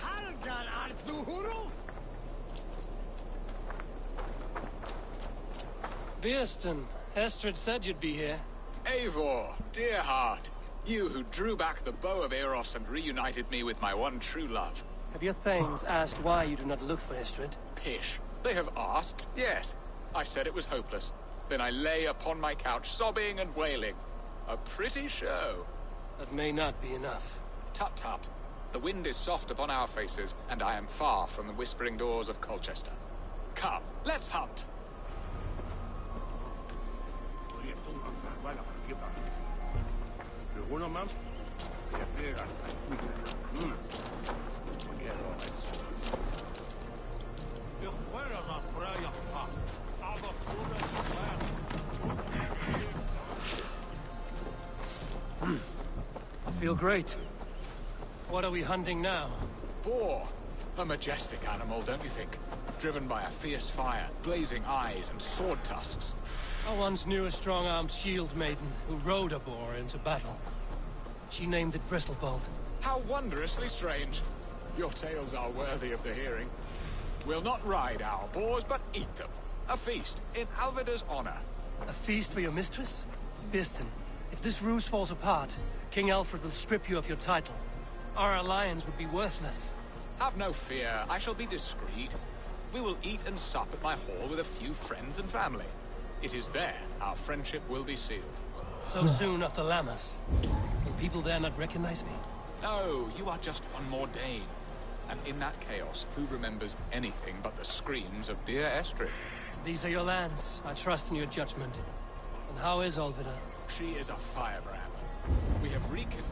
[SPEAKER 3] Beerston, Estrid said you'd be here.
[SPEAKER 13] Eivor, dear heart. You who drew back the bow of Eros and reunited me with my one true love.
[SPEAKER 3] Have your thanes asked why you do not look for Estrid?
[SPEAKER 13] Pish. They have asked, yes. I said it was hopeless. Then I lay upon my couch, sobbing and wailing. A pretty show.
[SPEAKER 3] That may not be enough.
[SPEAKER 13] Tut tut. The wind is soft upon our faces, and I am far from the whispering doors of Colchester. Come, let's hunt.
[SPEAKER 3] I feel great. What are we hunting now?
[SPEAKER 13] Boar. A majestic animal, don't you think? Driven by a fierce fire, blazing eyes, and sword tusks.
[SPEAKER 3] I once knew a strong-armed shield maiden who rode a boar into battle. She named it Bristolbolt.
[SPEAKER 13] How wondrously strange. Your tales are worthy of the hearing. We'll not ride our boars, but eat them. A feast, in Alvida's honor.
[SPEAKER 3] A feast for your mistress? Beerston, if this ruse falls apart, King Alfred will strip you of your title. Our alliance would be worthless.
[SPEAKER 13] Have no fear, I shall be discreet. We will eat and sup at my hall with a few friends and family. It is there our friendship will be sealed.
[SPEAKER 3] So soon after Lammas? Will people there not recognize me?
[SPEAKER 13] No, you are just one more Dane. And in that chaos, who remembers anything but the screams of dear Estrid?
[SPEAKER 3] These are your lands. I trust in your judgment. And how is Olvida?
[SPEAKER 13] She is a firebrand. We have rekindled.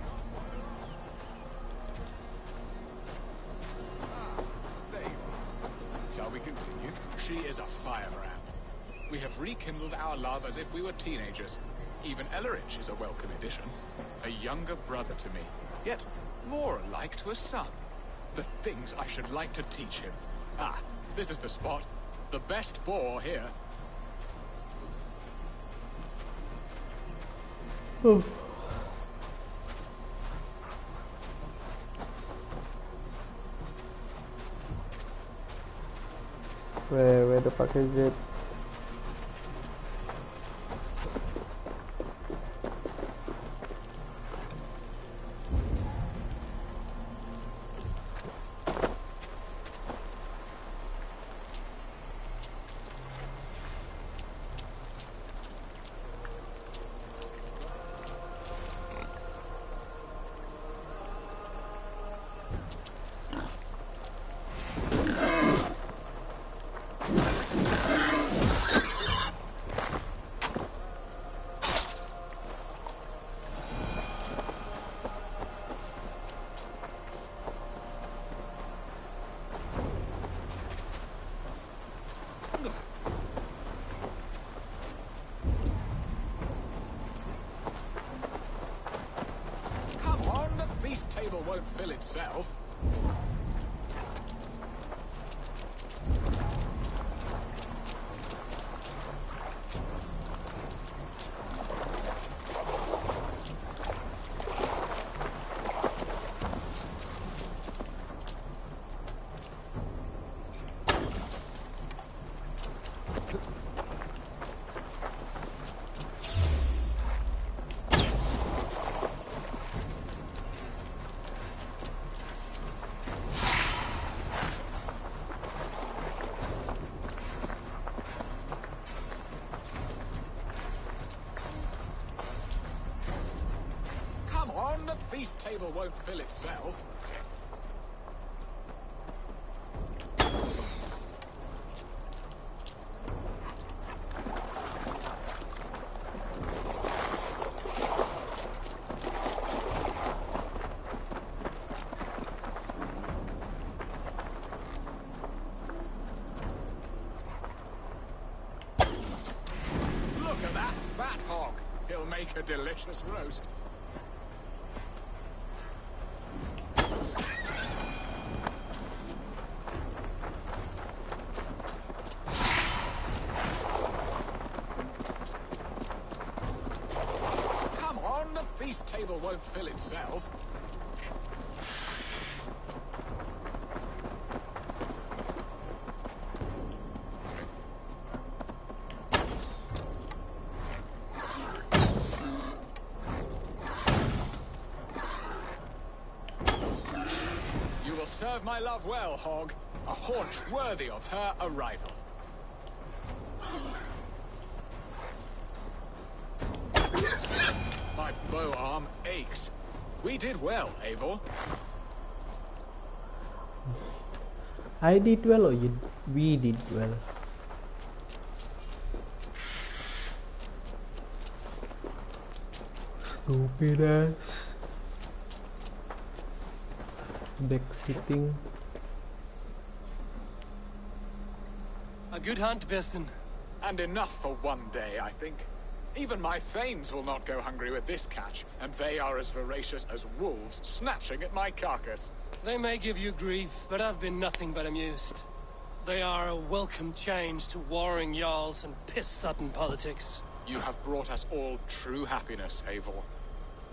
[SPEAKER 13] There you are. Shall we continue? She is a firebrand. We have rekindled our love as if we were teenagers. Even Ellerich is a welcome addition. A younger brother to me, yet more alike to a son. The things I should like to teach him. Ah, this is the spot. The best boar here.
[SPEAKER 4] Oh. Where the fuck is it?
[SPEAKER 13] Table won't fill itself. The feast table won't fill itself. Look at that fat hog. He'll make a delicious roast. Table won't fill itself. Serve my love well, Hog. A haunch worthy of her arrival. My bow arm aches. We did well, Eivor.
[SPEAKER 4] I did well or we did well? Stupid ass. Deck sitting.
[SPEAKER 3] A good hunt, Biston.
[SPEAKER 13] And enough for one day, I think. Even my thanes will not go hungry with this catch, and they are as voracious as wolves snatching at my carcass.
[SPEAKER 3] They may give you grief, but I've been nothing but amused. They are a welcome change to warring jarls and piss-sudden politics.
[SPEAKER 13] You have brought us all true happiness, Eivor.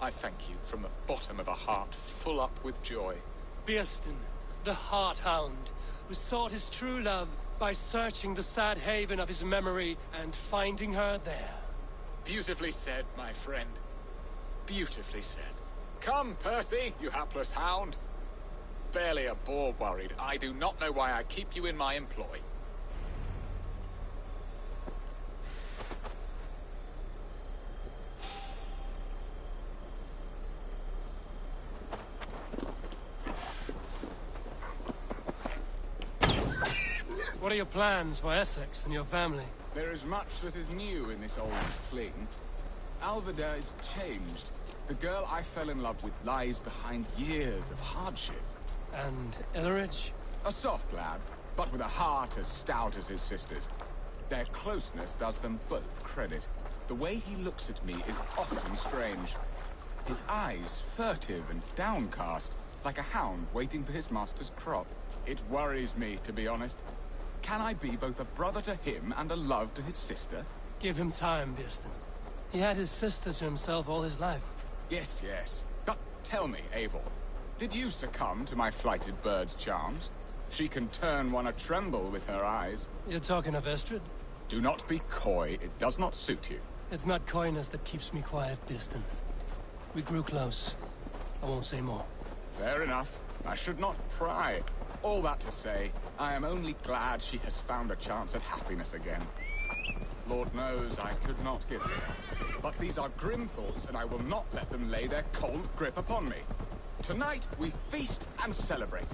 [SPEAKER 13] I thank you from the bottom of a heart full up with joy.
[SPEAKER 3] Biston, the Heart-Hound, who sought his true love by searching the sad haven of his memory and finding her there.
[SPEAKER 13] Beautifully said, my friend. Beautifully said. Come, Percy, you hapless hound. Barely a boar worried. I do not know why I keep you in my employ.
[SPEAKER 3] What are your plans for Essex and your family?
[SPEAKER 13] There is much that is new in this old fling. Alvida is changed. The girl I fell in love with lies behind years of hardship.
[SPEAKER 3] And Illerich?
[SPEAKER 13] A soft lad, but with a heart as stout as his sister's. Their closeness does them both credit. The way he looks at me is often strange. His eyes furtive and downcast, like a hound waiting for his master's crop. It worries me, to be honest. Can I be both a brother to him and a love to his sister?
[SPEAKER 3] Give him time, Biston. He had his sister to himself all his life.
[SPEAKER 13] Yes, yes. But tell me, Eivor, did you succumb to my flighted bird's charms? She can turn one a tremble with her eyes.
[SPEAKER 3] You're talking of Estrid?
[SPEAKER 13] Do not be coy. It does not suit you.
[SPEAKER 3] It's not coyness that keeps me quiet, Biston. We grew close. I won't say more.
[SPEAKER 13] Fair enough. I should not pry. All that to say, I am only glad she has found a chance at happiness again. Lord knows I could not give her that. But these are grim thoughts, and I will not let them lay their cold grip upon me. Tonight, we feast and celebrate.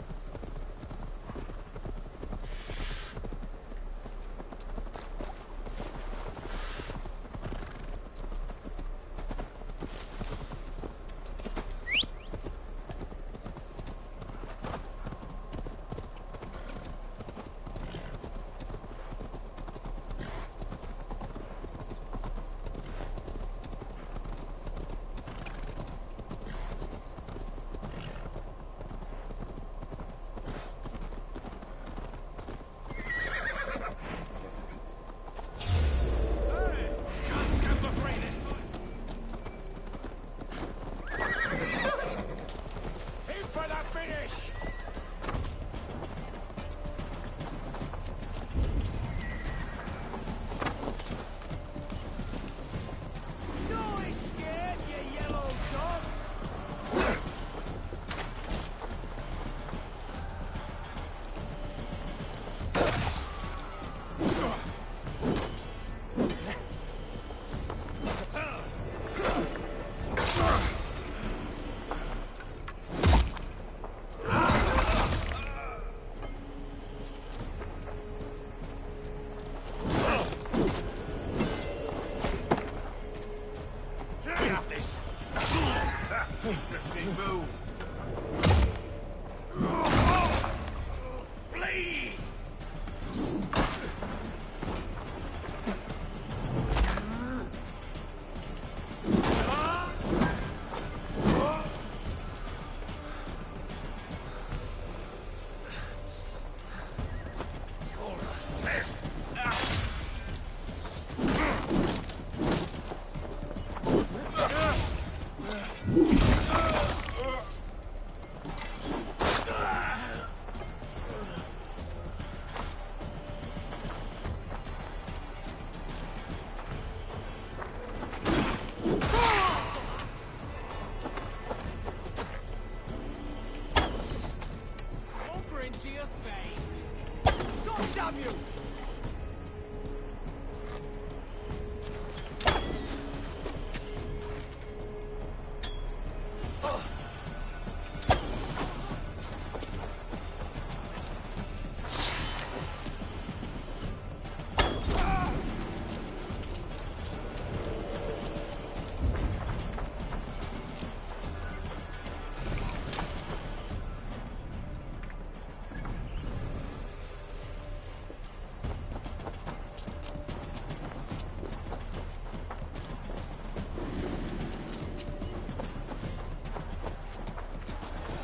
[SPEAKER 20] to your fate. God damn you!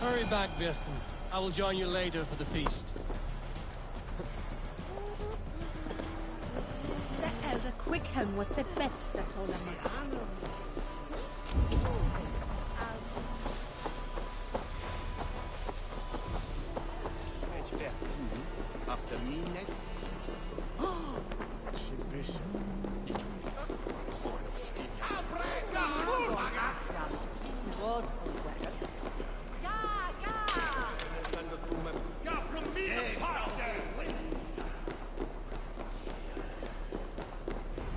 [SPEAKER 3] Hurry back, Veston. I will join you later for the feast.
[SPEAKER 22] The elder Quickham was the best at Valhalla.
[SPEAKER 9] After me next.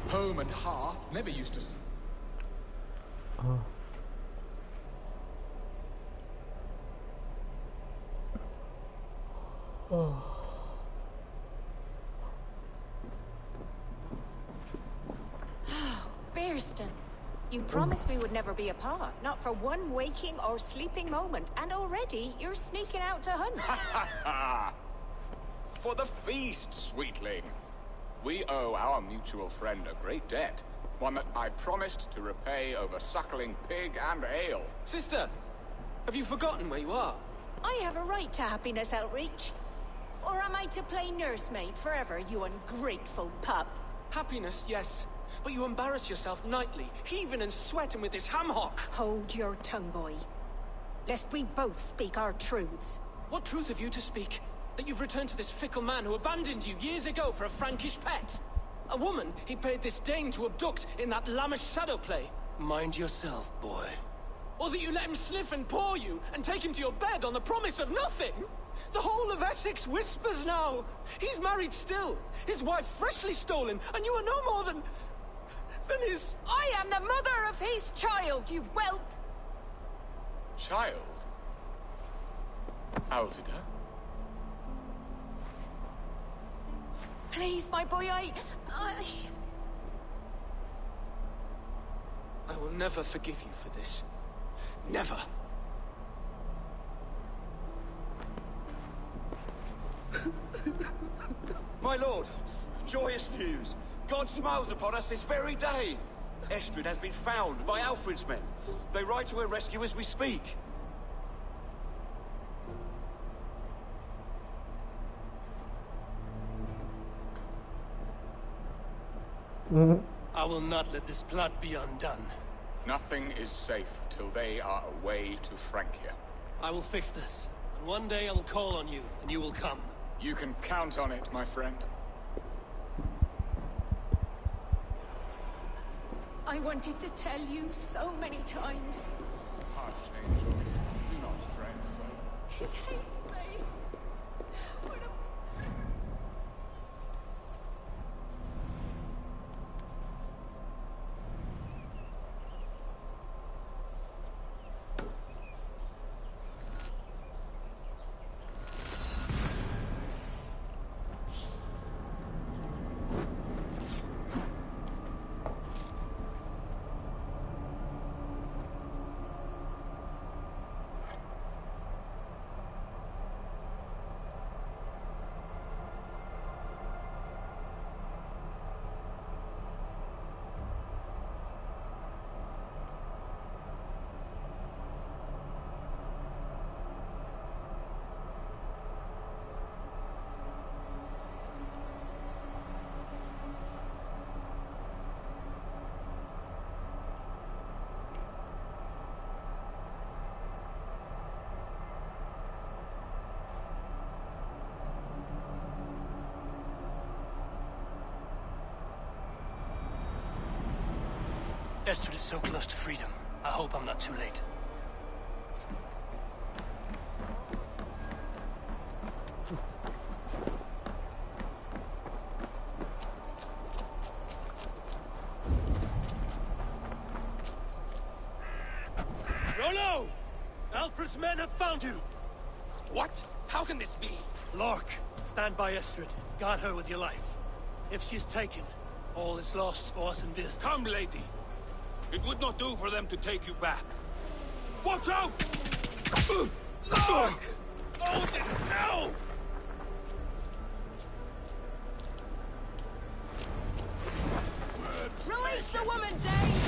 [SPEAKER 13] Home and hearth never used to...
[SPEAKER 18] Bearston, you promised we would never be apart, not for one waking or sleeping moment, and already you're sneaking out to hunt.
[SPEAKER 11] For the feast, sweetling. We owe our mutual friend a great debt. One that I promised to repay over suckling pig and ale.
[SPEAKER 15] Sister, have you forgotten where you are?
[SPEAKER 18] I have a right to happiness, Outreach. Or am I to play nursemaid forever, you ungrateful pup?
[SPEAKER 15] Happiness, yes. But you embarrass yourself nightly, heaving and sweating with this ham-hock.
[SPEAKER 18] Hold your tongue, boy. Lest we both speak our truths.
[SPEAKER 15] What truth have you to speak? That you've returned to this fickle man who abandoned you years ago for a Frankish pet? A woman he paid this Dane to abduct in that lammish shadow play?
[SPEAKER 3] Mind yourself, boy.
[SPEAKER 15] Or that you let him sniff and paw you, and take him to your bed on the promise of nothing? The whole of Essex whispers now. He's married still, his wife freshly stolen, and you are no more than his...
[SPEAKER 18] I am the mother of his child, you whelp!
[SPEAKER 11] Child? Alvida?
[SPEAKER 18] Please, my boy, I
[SPEAKER 15] will never forgive you for this. Never.
[SPEAKER 11] My lord, joyous news. God smiles upon us this very day. Estrid has been found by Alfred's men. They ride to her rescue as we speak.
[SPEAKER 3] I will not let this plot be undone.
[SPEAKER 11] Nothing is safe till they are away to Francia.
[SPEAKER 3] I will fix this, and one day I will call on you, and you will come.
[SPEAKER 11] You can count on it, my friend.
[SPEAKER 18] I wanted to tell you so many times.
[SPEAKER 11] Hush, Angel. Do not fret so.
[SPEAKER 18] He hates me.
[SPEAKER 3] Estrid is so close to freedom. I hope I'm not too late. Alfred's men have found you!
[SPEAKER 19] What? How can this be?
[SPEAKER 3] Lork, stand by Estrid. Guard her with your life. If she's taken, all is lost for us in Vist.
[SPEAKER 19] Come, lady. It would not do for them to take you back. Watch out!
[SPEAKER 3] Lork!
[SPEAKER 19] Oh, no!
[SPEAKER 20] Release the woman, Dane!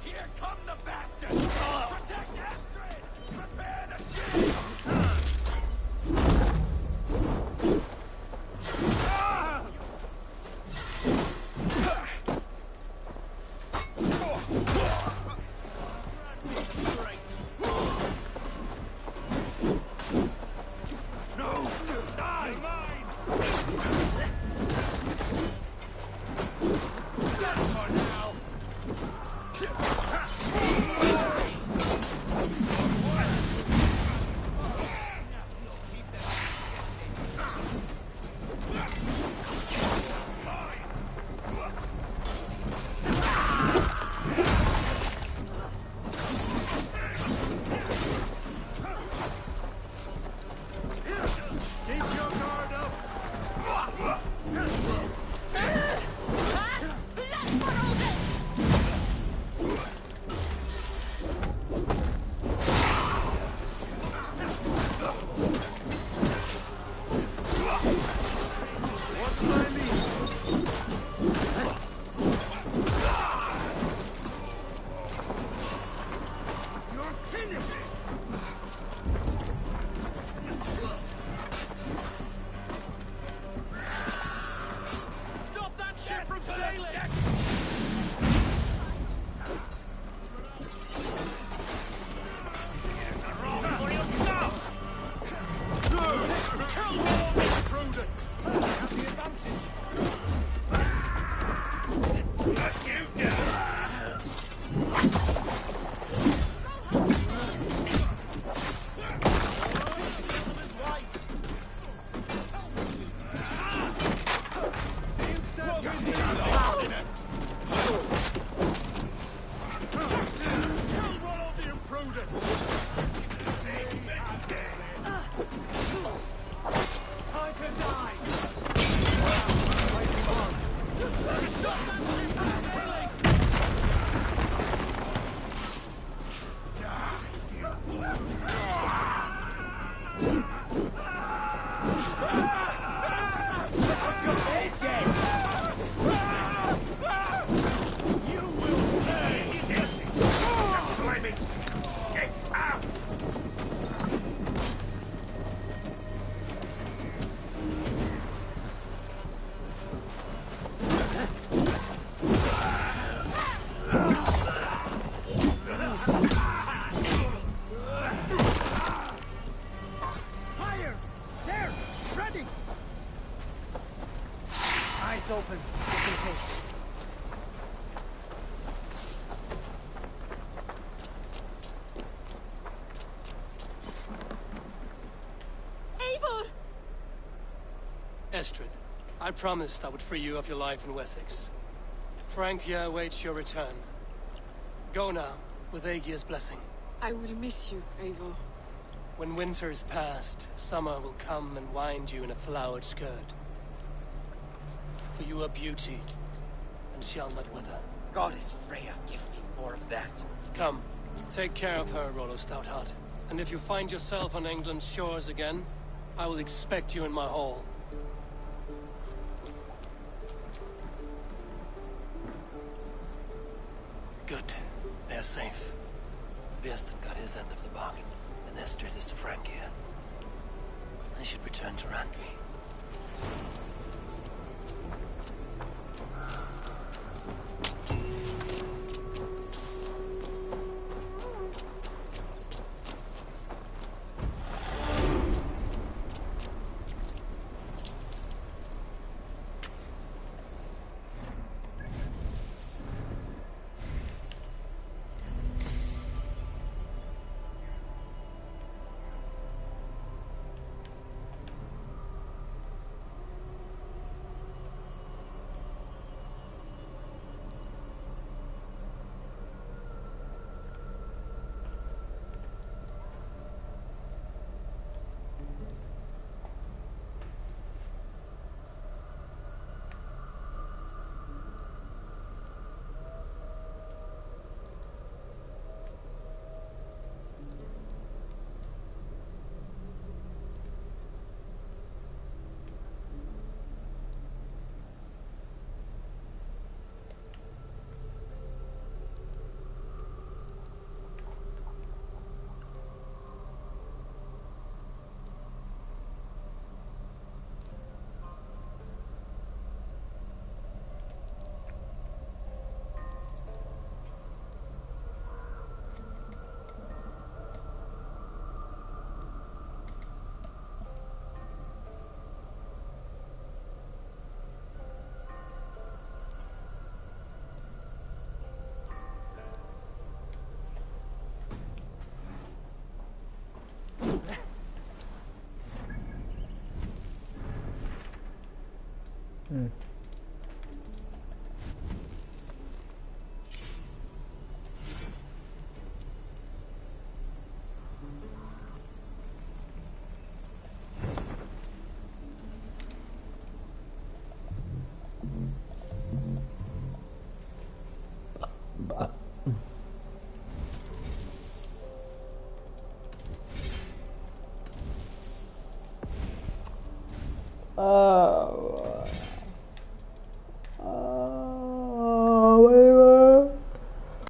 [SPEAKER 7] Here come the bastards! Protect Astrid! Prepare the shield!
[SPEAKER 20] Open, just in case.
[SPEAKER 6] Eivor!
[SPEAKER 3] Estrid, I promised I would free you of your life in Essexe. Francia awaits your return. Go now, with Aegir's blessing.
[SPEAKER 6] I will miss you, Eivor.
[SPEAKER 3] When winter is past, summer will come and wind you in a flowered skirt. For you are beauty, and shall not wither.
[SPEAKER 17] Goddess Freya, give me more of that.
[SPEAKER 3] Come, take care of her, Rollo Stoutheart. And if you find yourself on England's shores again, I will expect you in my hall. Good. They are safe. Viersten got his end of the bargain, and Estrid is to Francia. I should return to Randvi.